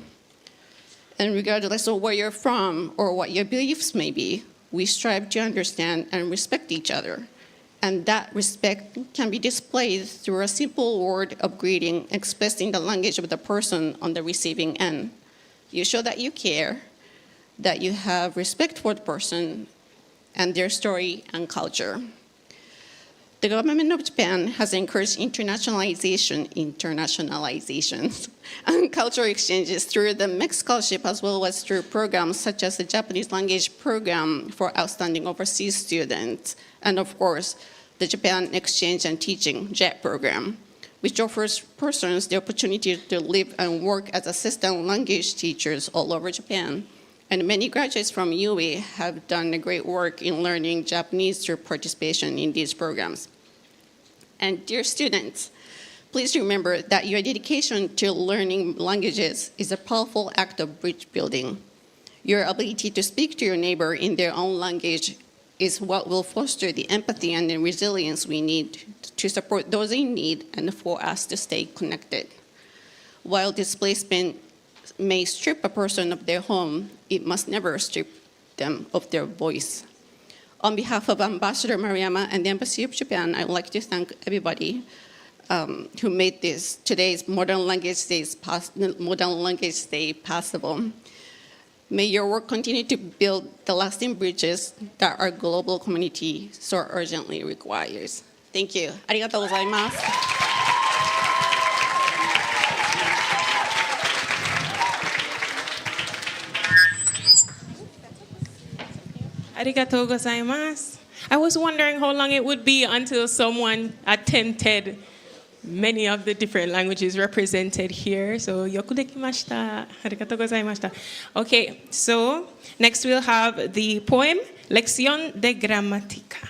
And regardless of where you're from or what your beliefs may be, we strive to understand and respect each other. And that respect can be displayed through a simple word of greeting expressed in the language of the person on the receiving end. You show that you care, that you have respect for the person and their story and culture. The government of Japan has encouraged internationalization and cultural exchanges through the MEC scholarship, as well as through programs such as the Japanese language program for outstanding overseas students, and of course, the Japan Exchange and Teaching JET program, which offers persons the opportunity to live and work as assistant language teachers all over Japan. And many graduates from UE have done great work in learning Japanese through participation in these programs. And dear students, Please remember that your dedication to learning languages is a powerful act of bridge building. Your ability to speak to your neighbor in their own language is what will foster the empathy and the resilience we need to support those in need and for us to stay connected. While displacement may strip a person of their home, it must never strip them of their voice. On behalf of Ambassador Mariama and the Embassy of Japan, I would like to thank everybody who made today's Modern Language Day possible. May your work continue to build the lasting bridges that our global community so urgently requires. Thank you. ありがとうございます。Arigatou gozaimasu. I was wondering how long it would be until someone attempted many of the different languages represented here. So, yoku dekimashita. Arigatou gozaimashita. Okay, so next we'll have the poem Lección de Gramática.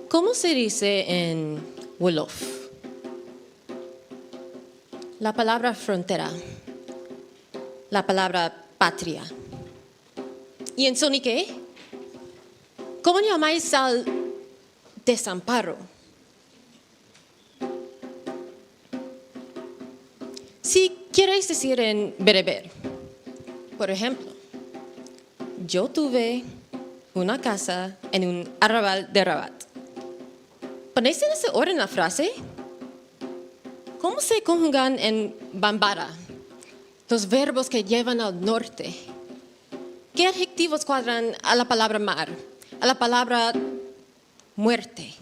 ¿Cómo se dice en Wolof? La palabra frontera, la palabra patria. ¿Y en Sonique? ¿Cómo llamáis al desamparo? Si queréis decir en bereber, por ejemplo, yo tuve una casa en un arrabal de Rabat. ¿Ponéis en ese orden la frase? ¿Cómo se conjugan en Bambara los verbos que llevan al norte? ¿Qué adjetivos cuadran a la palabra mar, a la palabra muerte?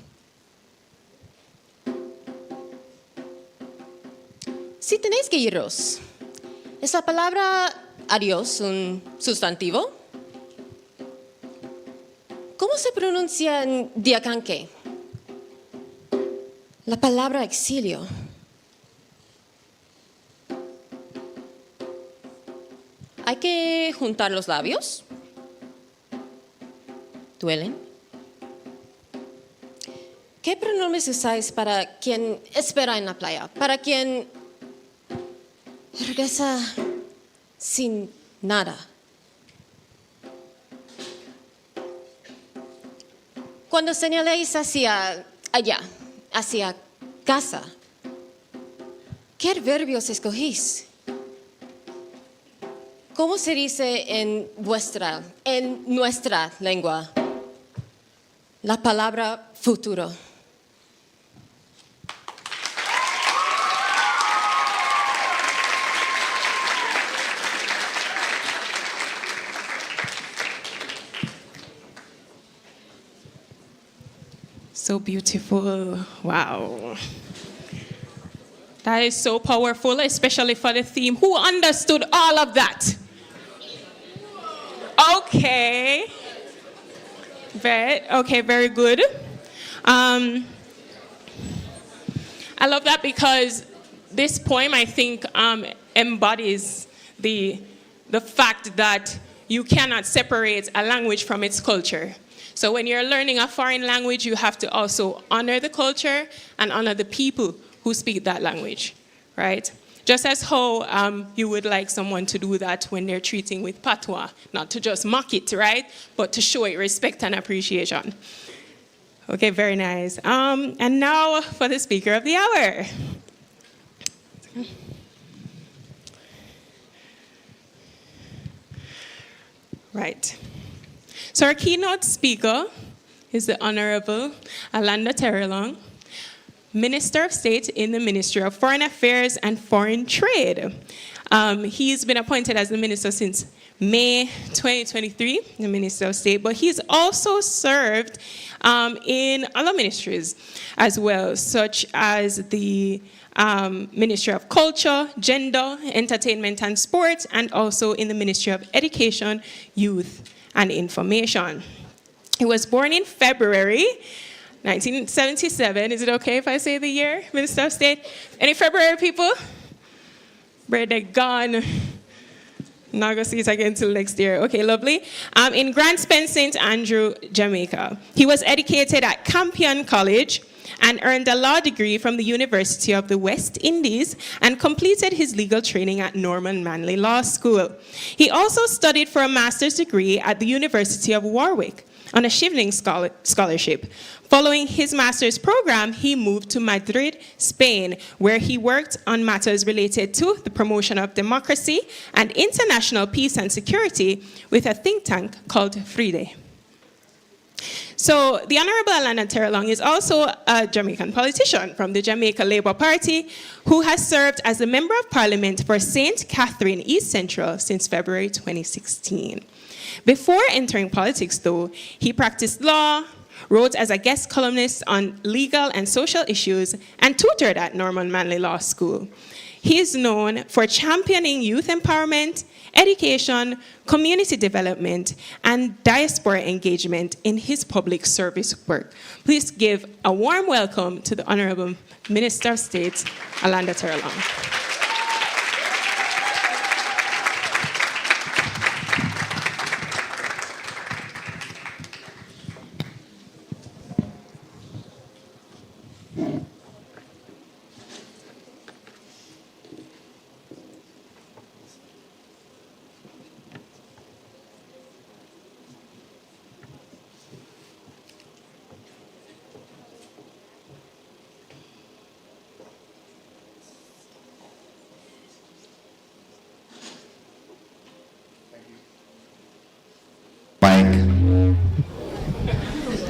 Si tenéis que iros, ¿es la palabra adiós un sustantivo? ¿Cómo se pronuncia en Diacanque? La palabra exilio. ¿Hay que juntar los labios? ¿Duelen? ¿Qué pronombres usáis para quien espera en la playa? Para quien regresa sin nada. Cuando señaléis hacia allá, hacia casa, ¿qué adverbios escogís? ¿Cómo se dice en nuestra lengua, la palabra futuro? So beautiful. Wow. That is so powerful, especially for the theme. Who understood all of that? Okay. Very good. I love that because this poem, I think, embodies the fact that you cannot separate a language from its culture. So when you're learning a foreign language, you have to also honor the culture and honor the people who speak that language, right? Just as how you would like someone to do that when they're treating with patois, not to just mock it, right? But to show it respect and appreciation. Okay, very nice. And now for the speaker of the hour. Right. So our keynote speaker is the Honorable Alanda Terrelong, Minister of State in the Ministry of Foreign Affairs and Foreign Trade. He's been appointed as the minister since May 2023, the Minister of State, but he's also served in other ministries as well, such as the Ministry of Culture, Gender, Entertainment and Sport, and also in the Ministry of Education, Youth and Information. He was born in February 1977. Is it okay if I say the year, Minister of State? Any February people? Brother gone. Not going to see it again until next year. Okay, lovely. In Grand Spence, St. Andrew, Jamaica. He was educated at Campion College and earned a law degree from the University of the West Indies and completed his legal training at Norman Manley Law School. He also studied for a master's degree at the University of Warwick on a Shivling scholarship. Following his master's program, he moved to Madrid, Spain, where he worked on matters related to the promotion of democracy and international peace and security with a think tank called FRIDE. So the Honorable Alana Terrelong is also a Jamaican politician from the Jamaica Labour Party who has served as a Member of Parliament for St. Catherine East Central since February 2016. Before entering politics, though, he practiced law, wrote as a guest columnist on legal and social issues, and tutored at Norman Manley Law School. He is known for championing youth empowerment, education, community development, and diaspora engagement in his public service work. Please give a warm welcome to the Honorable Minister of State, Alanda Terrelong.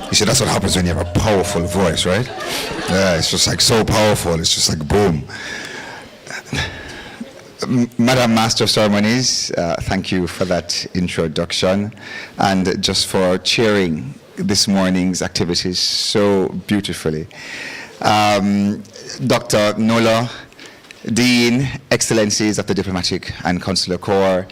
You see, that's what happens when you have a powerful voice, right? Yeah, it's just like so powerful. It's just like boom. Madam Master of Ceremonies, thank you for that introduction and just for chairing this morning's activities so beautifully. Dr. Nola, Dean, Excellencies of the Diplomatic and Consular Corps,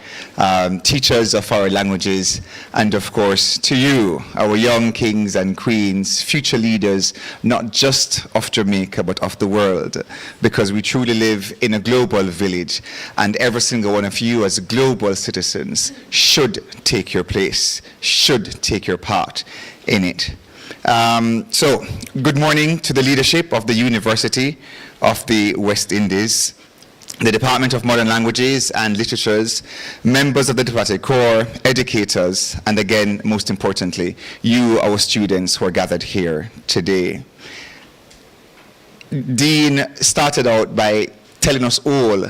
teachers of foreign languages, and of course to you, our young kings and queens, future leaders, not just of Jamaica, but of the world, because we truly live in a global village, and every single one of you as global citizens should take your place, should take your part in it. So, good morning to the leadership of the University of the West Indies, the Department of Modern Languages and Literatures, members of the Diplomatic Corps, educators, and again, most importantly, you, our students who are gathered here today. Dean started out by telling us all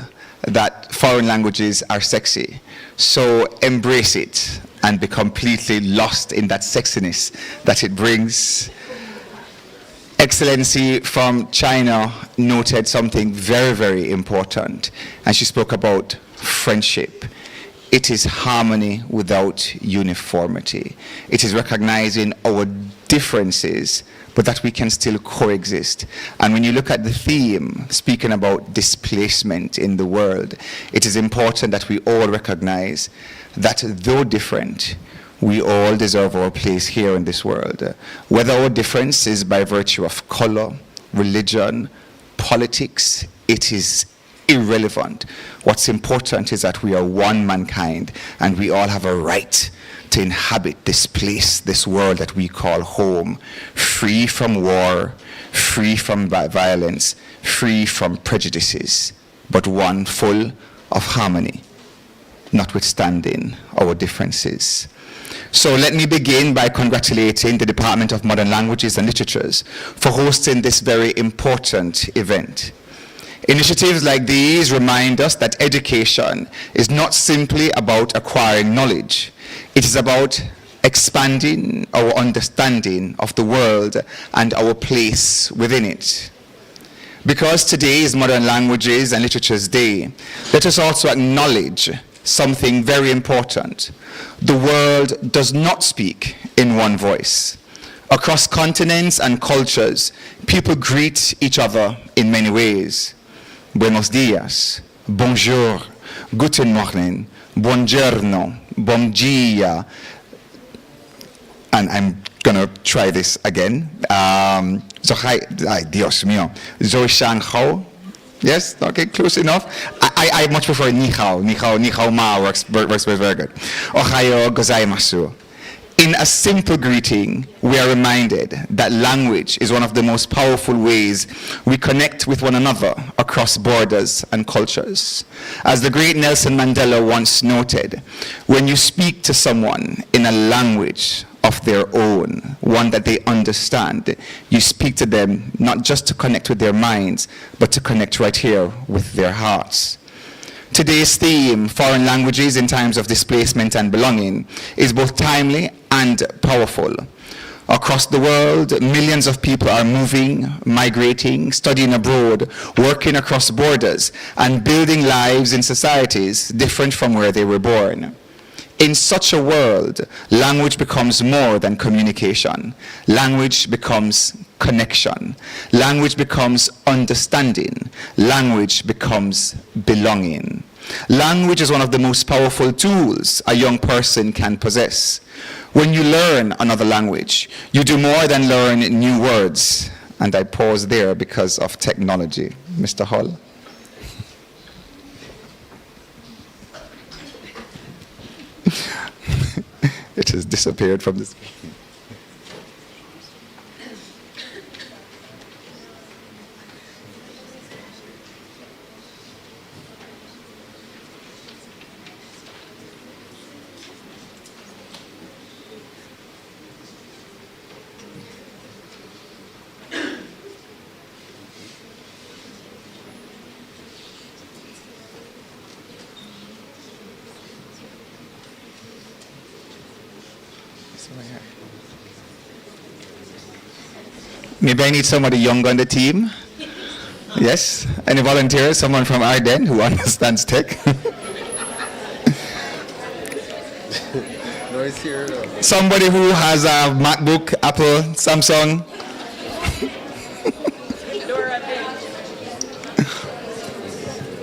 that foreign languages are sexy, so embrace it and be completely lost in that sexiness that it brings. Excellency from China noted something very, very important, and she spoke about friendship. It is harmony without uniformity. It is recognizing our differences, but that we can still coexist. And when you look at the theme, speaking about displacement in the world, it is important that we all recognize that though different, we all deserve our place here in this world. Whether our difference is by virtue of color, religion, politics, it is irrelevant. What's important is that we are one mankind and we all have a right to inhabit this place, this world that we call home, free from war, free from violence, free from prejudices, but one full of harmony, notwithstanding our differences. So let me begin by congratulating the Department of Modern Languages and Literatures for hosting this very important event. Initiatives like these remind us that education is not simply about acquiring knowledge. It is about expanding our understanding of the world and our place within it. Because today is Modern Languages and Literature's Day, let us also acknowledge something very important. The world does not speak in one voice. Across continents and cultures, people greet each other in many ways. Buenos dias, bonjour, guten Morgen, buongiorno, bom dia. And I'm gonna try this again. Dios mío. Zo shan hao. Yes, okay, close enough. I much prefer ni hao. Ni hao ma works very good. Ohayo gozaimasu. In a simple greeting, we are reminded that language is one of the most powerful ways we connect with one another across borders and cultures. As the great Nelson Mandela once noted, when you speak to someone in a language of their own, one that they understand, you speak to them not just to connect with their minds, but to connect right here with their hearts. Today's theme, foreign languages in times of displacement and belonging, is both timely and powerful. Across the world, millions of people are moving, migrating, studying abroad, working across borders, and building lives in societies different from where they were born. In such a world, language becomes more than communication. Language becomes connection. Language becomes understanding. Language becomes belonging. Language is one of the most powerful tools a young person can possess. When you learn another language, you do more than learn new words. And I pause there because of technology. Mr. Hall. It has disappeared from the screen. Maybe I need somebody young on the team. Yes? Any volunteers? Someone from Arden who understands tech? Somebody who has a MacBook, Apple, Samsung?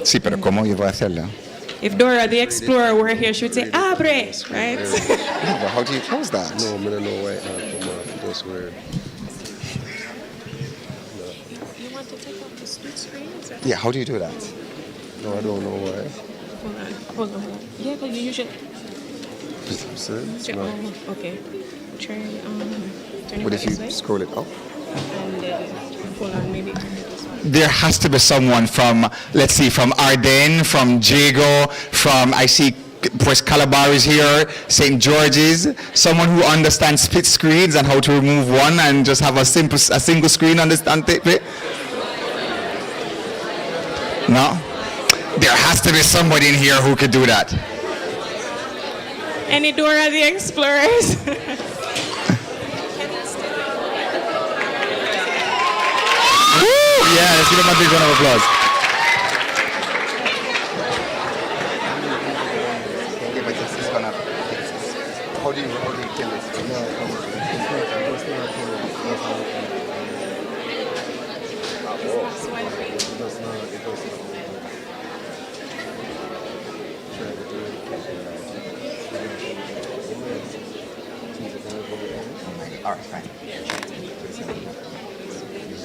Sí, pero ¿cómo yo voy a hacerlo? If Dora the Explorer were here, she would say, abre, right? Yeah, but how do you close that? No, I don't know why. That's weird. You want to take off the split screen? Yeah, how do you do that? No, I don't know why. Hold on. Yeah, because you usually... No. Okay. Turn What it if you this way. scroll it up? And hold on, maybe turn it this way. There has to be someone from, let's see, from Ardennes, from Jago, from, I see Port Calabar is here, St. George's, someone who understands split screens and how to remove one and just have a single screen on it. No? There has to be somebody in here who could do that. Any Dora the Explorers? Yeah, let's give them a big round of applause. Okay, but this is gonna. How do you kill this? All right, fine.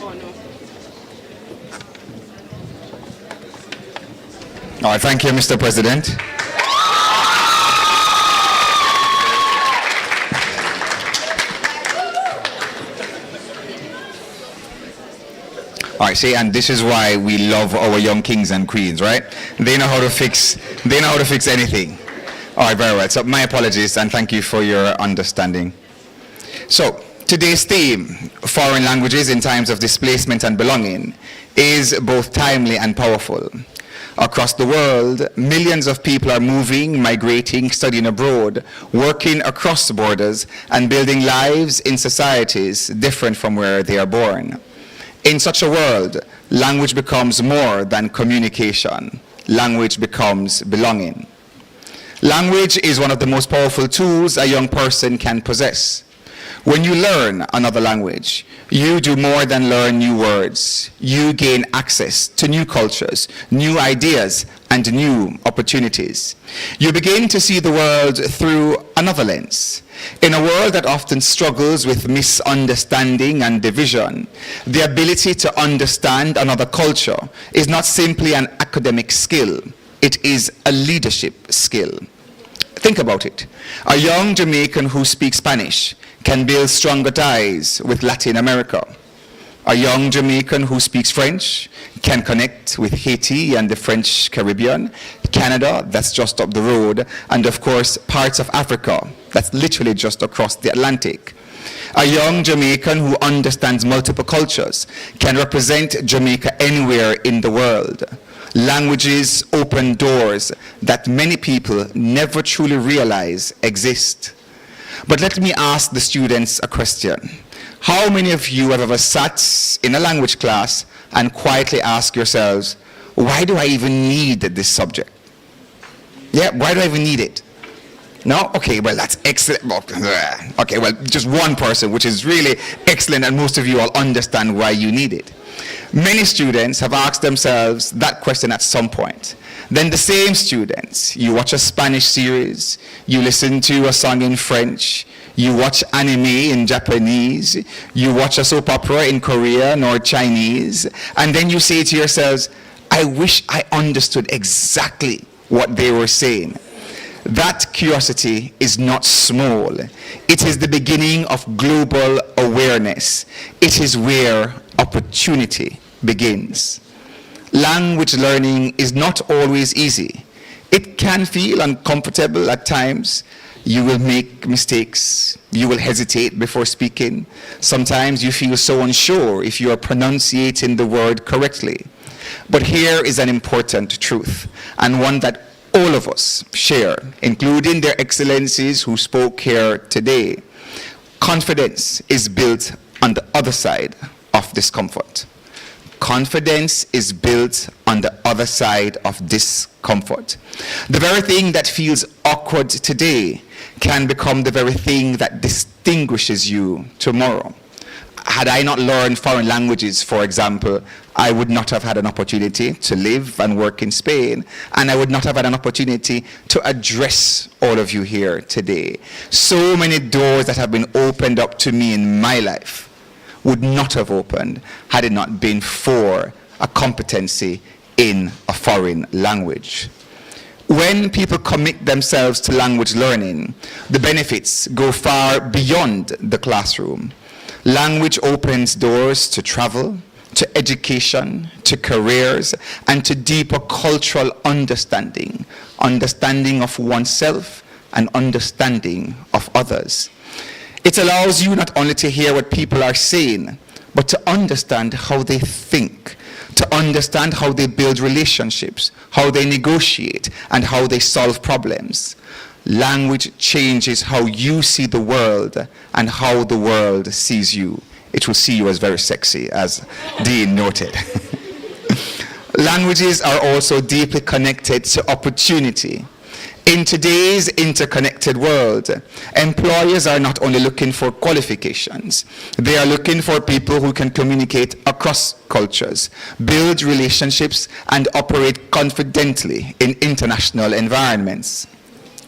Oh no. All right, thank you, Mr. President. All right, see, and this is why we love our young kings and queens, right? They know how to fix anything. All right, very well. So my apologies, and thank you for your understanding. So today's theme, foreign languages in times of displacement and belonging, is both timely and powerful. Across the world, millions of people are moving, migrating, studying abroad, working across borders, and building lives in societies different from where they are born. In such a world, language becomes more than communication. Language becomes belonging. Language is one of the most powerful tools a young person can possess. When you learn another language, you do more than learn new words. You gain access to new cultures, new ideas, and new opportunities. You begin to see the world through another lens. In a world that often struggles with misunderstanding and division, the ability to understand another culture is not simply an academic skill, it is a leadership skill. Think about it. A young Jamaican who speaks Spanish can build stronger ties with Latin America. A young Jamaican who speaks French can connect with Haiti and the French Caribbean, Canada, that's just up the road, and of course parts of Africa, that's literally just across the Atlantic. A young Jamaican who understands multiple cultures can represent Jamaica anywhere in the world. Languages open doors that many people never truly realize exist. But let me ask the students a question. How many of you have ever sat in a language class and quietly asked yourselves, why do I even need this subject? Yeah, why do I even need it? No? Okay, well, that's excellent. Okay, well, just one person, which is really excellent, and most of you all understand why you need it. Many students have asked themselves that question at some point. Then the same students, you watch a Spanish series, you listen to a song in French, you watch anime in Japanese, you watch a soap opera in Korean or Chinese, and then you say to yourselves, I wish I understood exactly what they were saying. That curiosity is not small. It is the beginning of global awareness. It is where opportunity begins. Language learning is not always easy. It can feel uncomfortable at times. You will make mistakes. You will hesitate before speaking. Sometimes you feel so unsure if you are pronunciating the word correctly. But here is an important truth, and one that all of us share, including their excellencies who spoke here today. Confidence is built on the other side of discomfort. Confidence is built on the other side of discomfort. The very thing that feels awkward today can become the very thing that distinguishes you tomorrow. Had I not learned foreign languages, for example, I would not have had an opportunity to live and work in Spain, and I would not have had an opportunity to address all of you here today. So many doors that have been opened up to me in my life would not have opened had it not been for a competency in a foreign language. When people commit themselves to language learning, the benefits go far beyond the classroom. Language opens doors to travel, to education, to careers, and to deeper cultural understanding, understanding of oneself and understanding of others. It allows you not only to hear what people are saying, but to understand how they think, to understand how they build relationships, how they negotiate, and how they solve problems. Language changes how you see the world and how the world sees you. It will see you as very sexy, as Dean noted. Languages are also deeply connected to opportunity. In today's interconnected world, employers are not only looking for qualifications, they are looking for people who can communicate across cultures, build relationships, and operate confidently in international environments.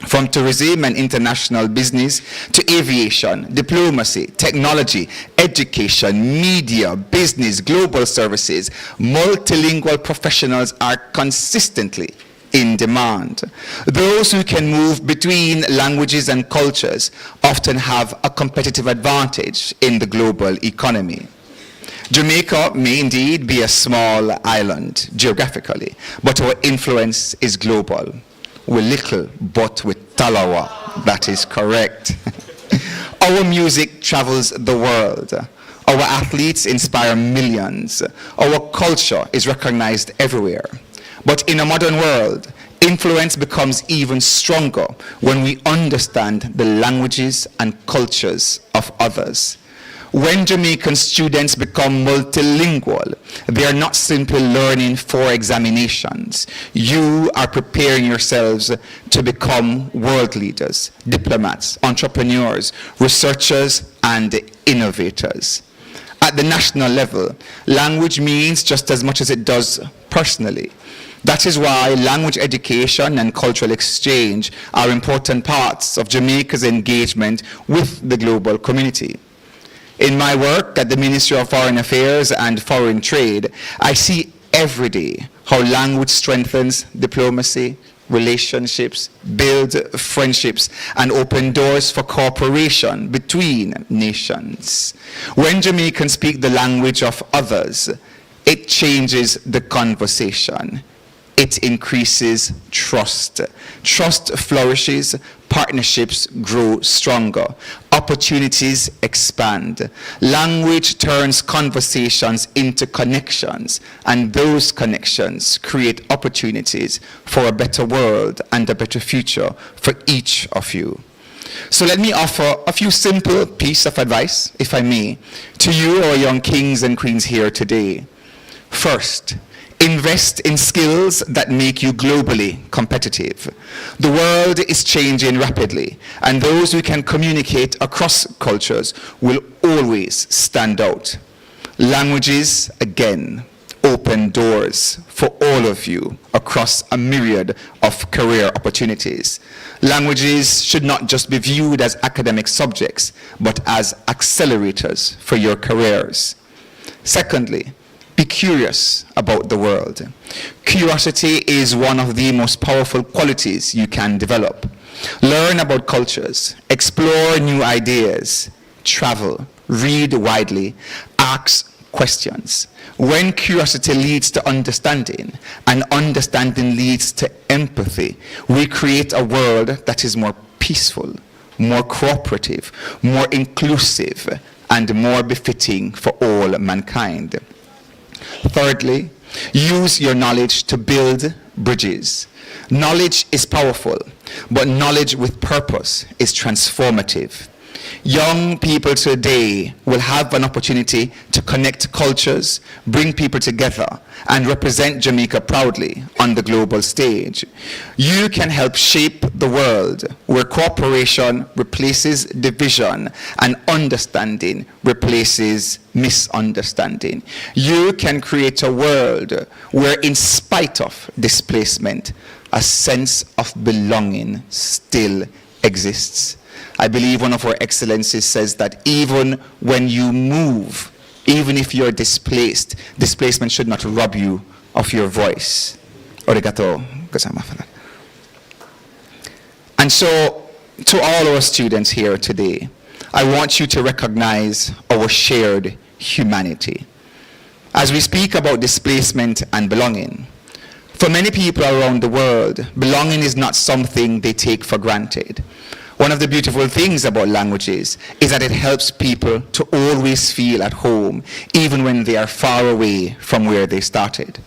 From tourism and international business to aviation, diplomacy, technology, education, media, business, global services, multilingual professionals are consistently in demand. Those who can move between languages and cultures often have a competitive advantage in the global economy. Jamaica may indeed be a small island geographically, but our influence is global. We're little, but with talawa. That is correct. Our music travels the world. Our athletes inspire millions. Our culture is recognized everywhere. But in a modern world, influence becomes even stronger when we understand the languages and cultures of others. When Jamaican students become multilingual, they are not simply learning for examinations. You are preparing yourselves to become world leaders, diplomats, entrepreneurs, researchers, and innovators. At the national level, language means just as much as it does personally. That is why language education and cultural exchange are important parts of Jamaica's engagement with the global community. In my work at the Ministry of Foreign Affairs and Foreign Trade, I see every day how language strengthens diplomacy, relationships, builds friendships, and open doors for cooperation between nations. When Jamaicans speak the language of others, it changes the conversation. It increases trust. Trust flourishes, partnerships grow stronger, opportunities expand. Language turns conversations into connections, and those connections create opportunities for a better world and a better future for each of you. So let me offer a few simple pieces of advice, if I may, to you, our young kings and queens here today. First, invest in skills that make you globally competitive. The world is changing rapidly, and those who can communicate across cultures will always stand out. Languages, again, open doors for all of you across a myriad of career opportunities. Languages should not just be viewed as academic subjects, but as accelerators for your careers. Secondly, be curious about the world. Curiosity is one of the most powerful qualities you can develop. Learn about cultures, explore new ideas, travel, read widely, ask questions. When curiosity leads to understanding, and understanding leads to empathy, we create a world that is more peaceful, more cooperative, more inclusive, and more befitting for all mankind. Thirdly, use your knowledge to build bridges. Knowledge is powerful, but knowledge with purpose is transformative. Young people today will have an opportunity to connect cultures, bring people together, and represent Jamaica proudly on the global stage. You can help shape the world where cooperation replaces division and understanding replaces misunderstanding. You can create a world where, in spite of displacement, a sense of belonging still exists. I believe one of our excellencies says that even when you move, even if you're displaced, displacement should not rob you of your voice. Arigato. And so, to all our students here today, I want you to recognize our shared humanity. As we speak about displacement and belonging, for many people around the world, belonging is not something they take for granted. One of the beautiful things about languages is that it helps people to always feel at home, even when they are far away from where they started.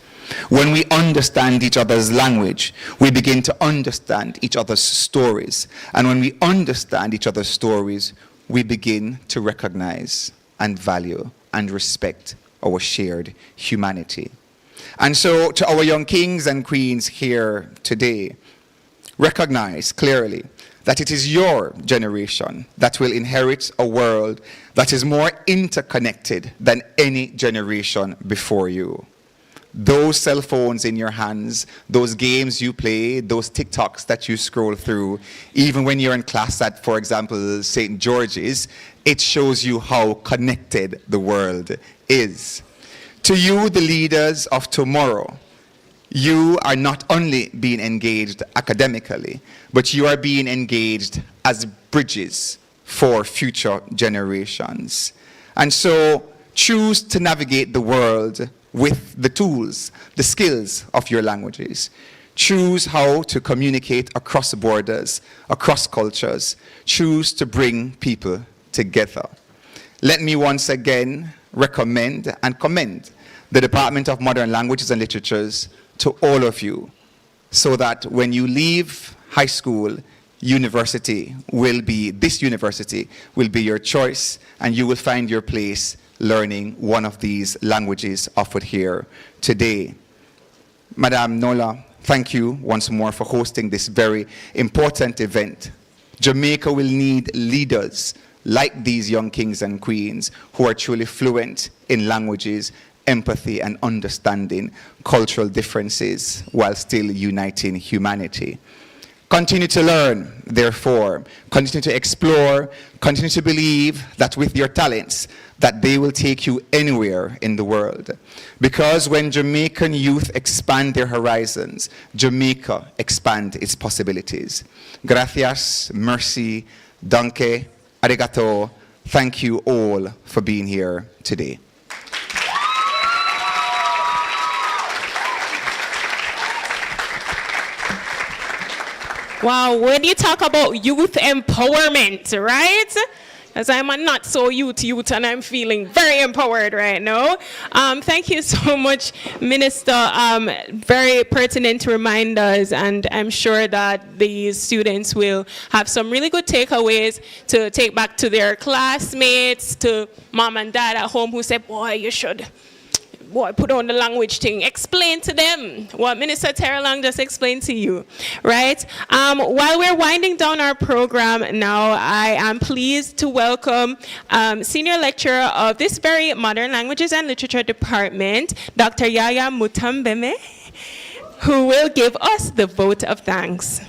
When we understand each other's language, we begin to understand each other's stories. And when we understand each other's stories, we begin to recognize and value and respect our shared humanity. And so, to our young kings and queens here today, recognize clearly that it is your generation that will inherit a world that is more interconnected than any generation before you. Those cell phones in your hands, those games you play, those TikToks that you scroll through, even when you're in class at, for example, St. George's, it shows you how connected the world is. To you, the leaders of tomorrow, you are not only being engaged academically, but you are being engaged as bridges for future generations. And so choose to navigate the world with the tools, the skills of your languages. Choose how to communicate across borders, across cultures. Choose to bring people together. Let me once again recommend and commend the Department of Modern Languages and Literatures to all of you, so that when you leave high school, this university will be your choice, and you will find your place learning one of these languages offered here today. Madame Nola, thank you once more for hosting this very important event. Jamaica will need leaders like these young kings and queens who are truly fluent in languages, empathy, and understanding cultural differences while still uniting humanity. Continue to learn, therefore. Continue to explore. Continue to believe that with your talents, that they will take you anywhere in the world. Because when Jamaican youth expand their horizons, Jamaica expands its possibilities. Gracias, merci, danke, arigato. Thank you all for being here today. Wow, when you talk about youth empowerment, right? As I'm a not so youth and I'm feeling very empowered right now. Thank you so much, Minister. Very pertinent reminders, and I'm sure that these students will have some really good takeaways to take back to their classmates, to mom and dad at home who said, boy, you should put on the language thing. Explain to them what Minister Terrelong just explained to you, right? While we're winding down our program now, I am pleased to welcome Senior Lecturer of this very Modern Languages and Literature Department, Dr. Yaya Mutambeme, who will give us the vote of thanks.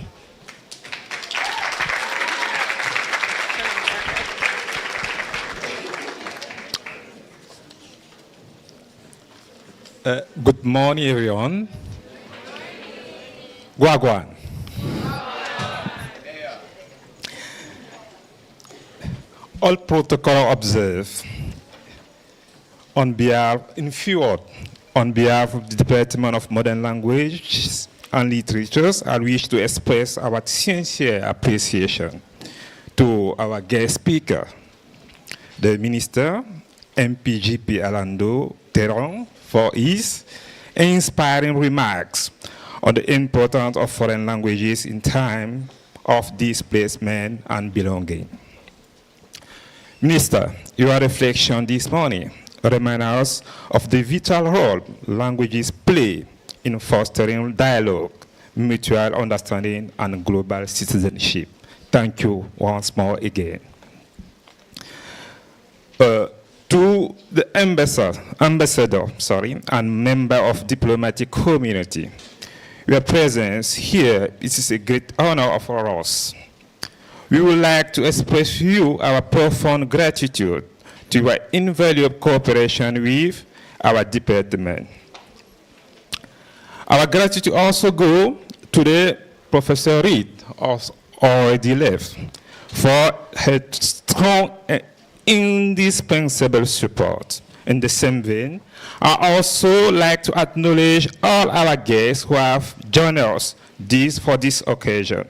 Good morning, everyone. Guaguan. All protocol observed. On behalf of the Department of Modern Languages and Literatures, I wish to express our sincere appreciation to our guest speaker, the Minister, MPGP Alando Terong, for his inspiring remarks on the importance of foreign languages in time of displacement and belonging. Minister, your reflection this morning reminds us of the vital role languages play in fostering dialogue, mutual understanding, and global citizenship. Thank you once more again. To the ambassador, and member of diplomatic community, your presence here, it is a great honor for us. We would like to express to you our profound gratitude to your invaluable cooperation with our department. Our gratitude also goes to the Professor Reed, already left, for her strong and indispensable support. In the same vein, I also like to acknowledge all our guests who have joined us for this occasion.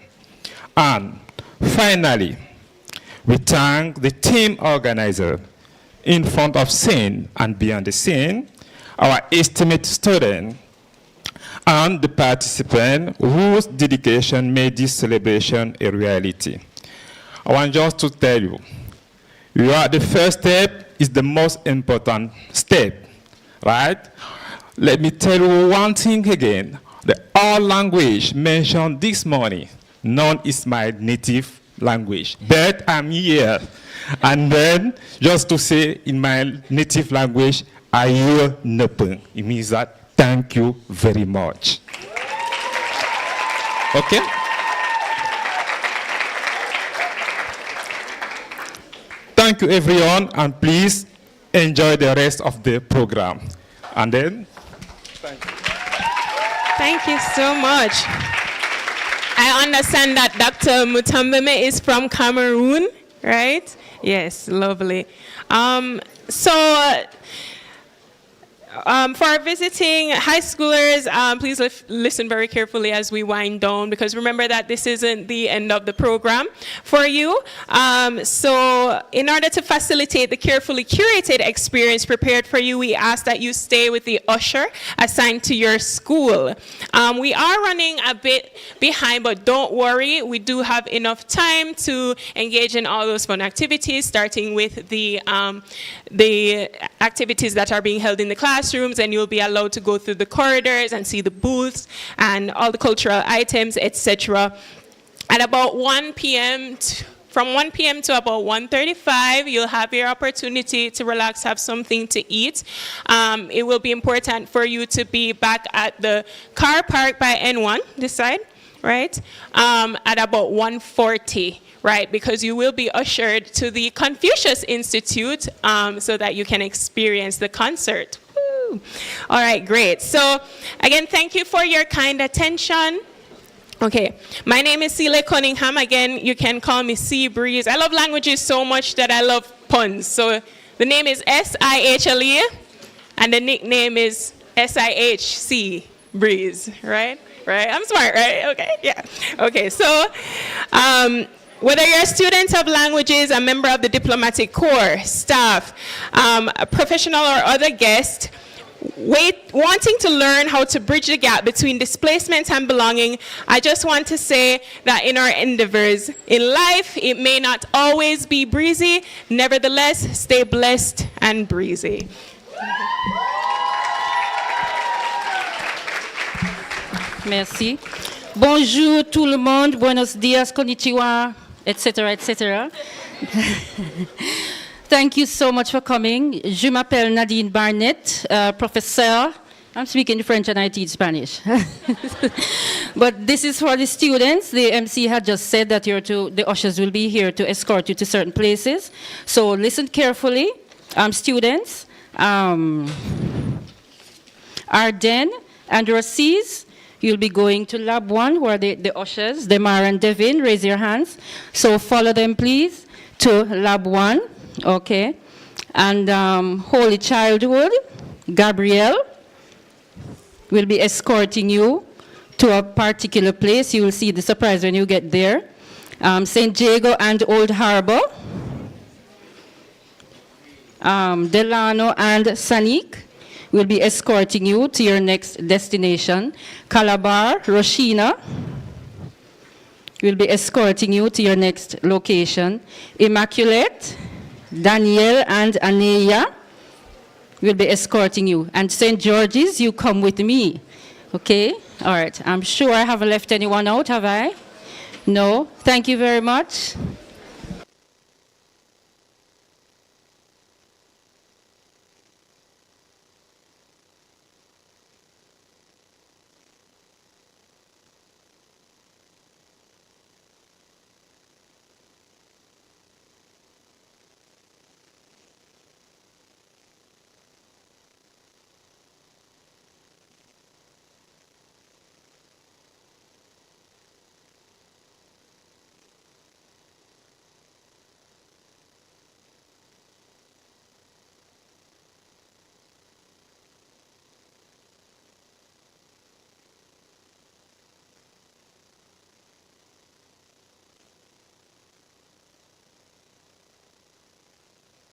And finally, we thank the team organizer in front of scene and beyond the scene, our esteemed students, and the participants whose dedication made this celebration a reality. I want just to tell you, the first step is the most important step, right? Let me tell you one thing again. The all language mentioned this morning, none is my native language, but I'm here. And then, just to say in my native language, I hear nothing. It means that thank you very much. Okay? Thank you, everyone, and please enjoy the rest of the program. And then, thank you. Thank you so much. I understand that Dr. Mutambeme is from Cameroon, right? Yes, lovely. For our visiting high schoolers, please listen very carefully as we wind down, because remember that this isn't the end of the program for you. So in order to facilitate the carefully curated experience prepared for you, we ask that you stay with the usher assigned to your school. We are running a bit behind, but don't worry, we do have enough time to engage in all those fun activities, starting with the activities that are being held in the classrooms, and you'll be allowed to go through the corridors and see the booths and all the cultural items, etc. At about 1 p.m. From 1 p.m. to about 1:35, you'll have your opportunity to relax, have something to eat. It will be important for you to be back at the car park by N1, this side, right? At about 1:40. Right, because you will be ushered to the Confucius Institute so that you can experience the concert. Woo. All right, great. So again, thank you for your kind attention. Okay, my name is Celia Cunningham. Again, you can call me Sea Breeze. I love languages so much that I love puns. So the name is S-I-H-L-E, and the nickname is S-I-H-C Breeze, right? Right, I'm smart, right? Okay, yeah. Okay, so whether you're a student of languages, a member of the diplomatic corps, staff, a professional or other guest, wanting to learn how to bridge the gap between displacement and belonging, I just want to say that in our endeavors in life, it may not always be breezy. Nevertheless, stay blessed and breezy. Merci. Bonjour tout le monde, buenos dias, konnichiwa, etc., etc. Thank you so much for coming. Je m'appelle Nadine Barnett, professeur. I'm speaking French and I teach Spanish. But this is for the students. The MC had just said that the ushers will be here to escort you to certain places. So listen carefully, students. Arden and Rossis, you'll be going to Lab 1, who are the ushers, Demar and Devin. Raise your hands. So follow them, please, to Lab 1. Okay. And Holy Childhood, Gabrielle, will be escorting you to a particular place. You will see the surprise when you get there. St. Diego and Old Harbor, Delano and Sanique will be escorting you to your next destination. Calabar, Roshina will be escorting you to your next location. Immaculate, Danielle and Aneya will be escorting you. And St. George's, you come with me. Okay? All right. I'm sure I haven't left anyone out, have I? No? Thank you very much.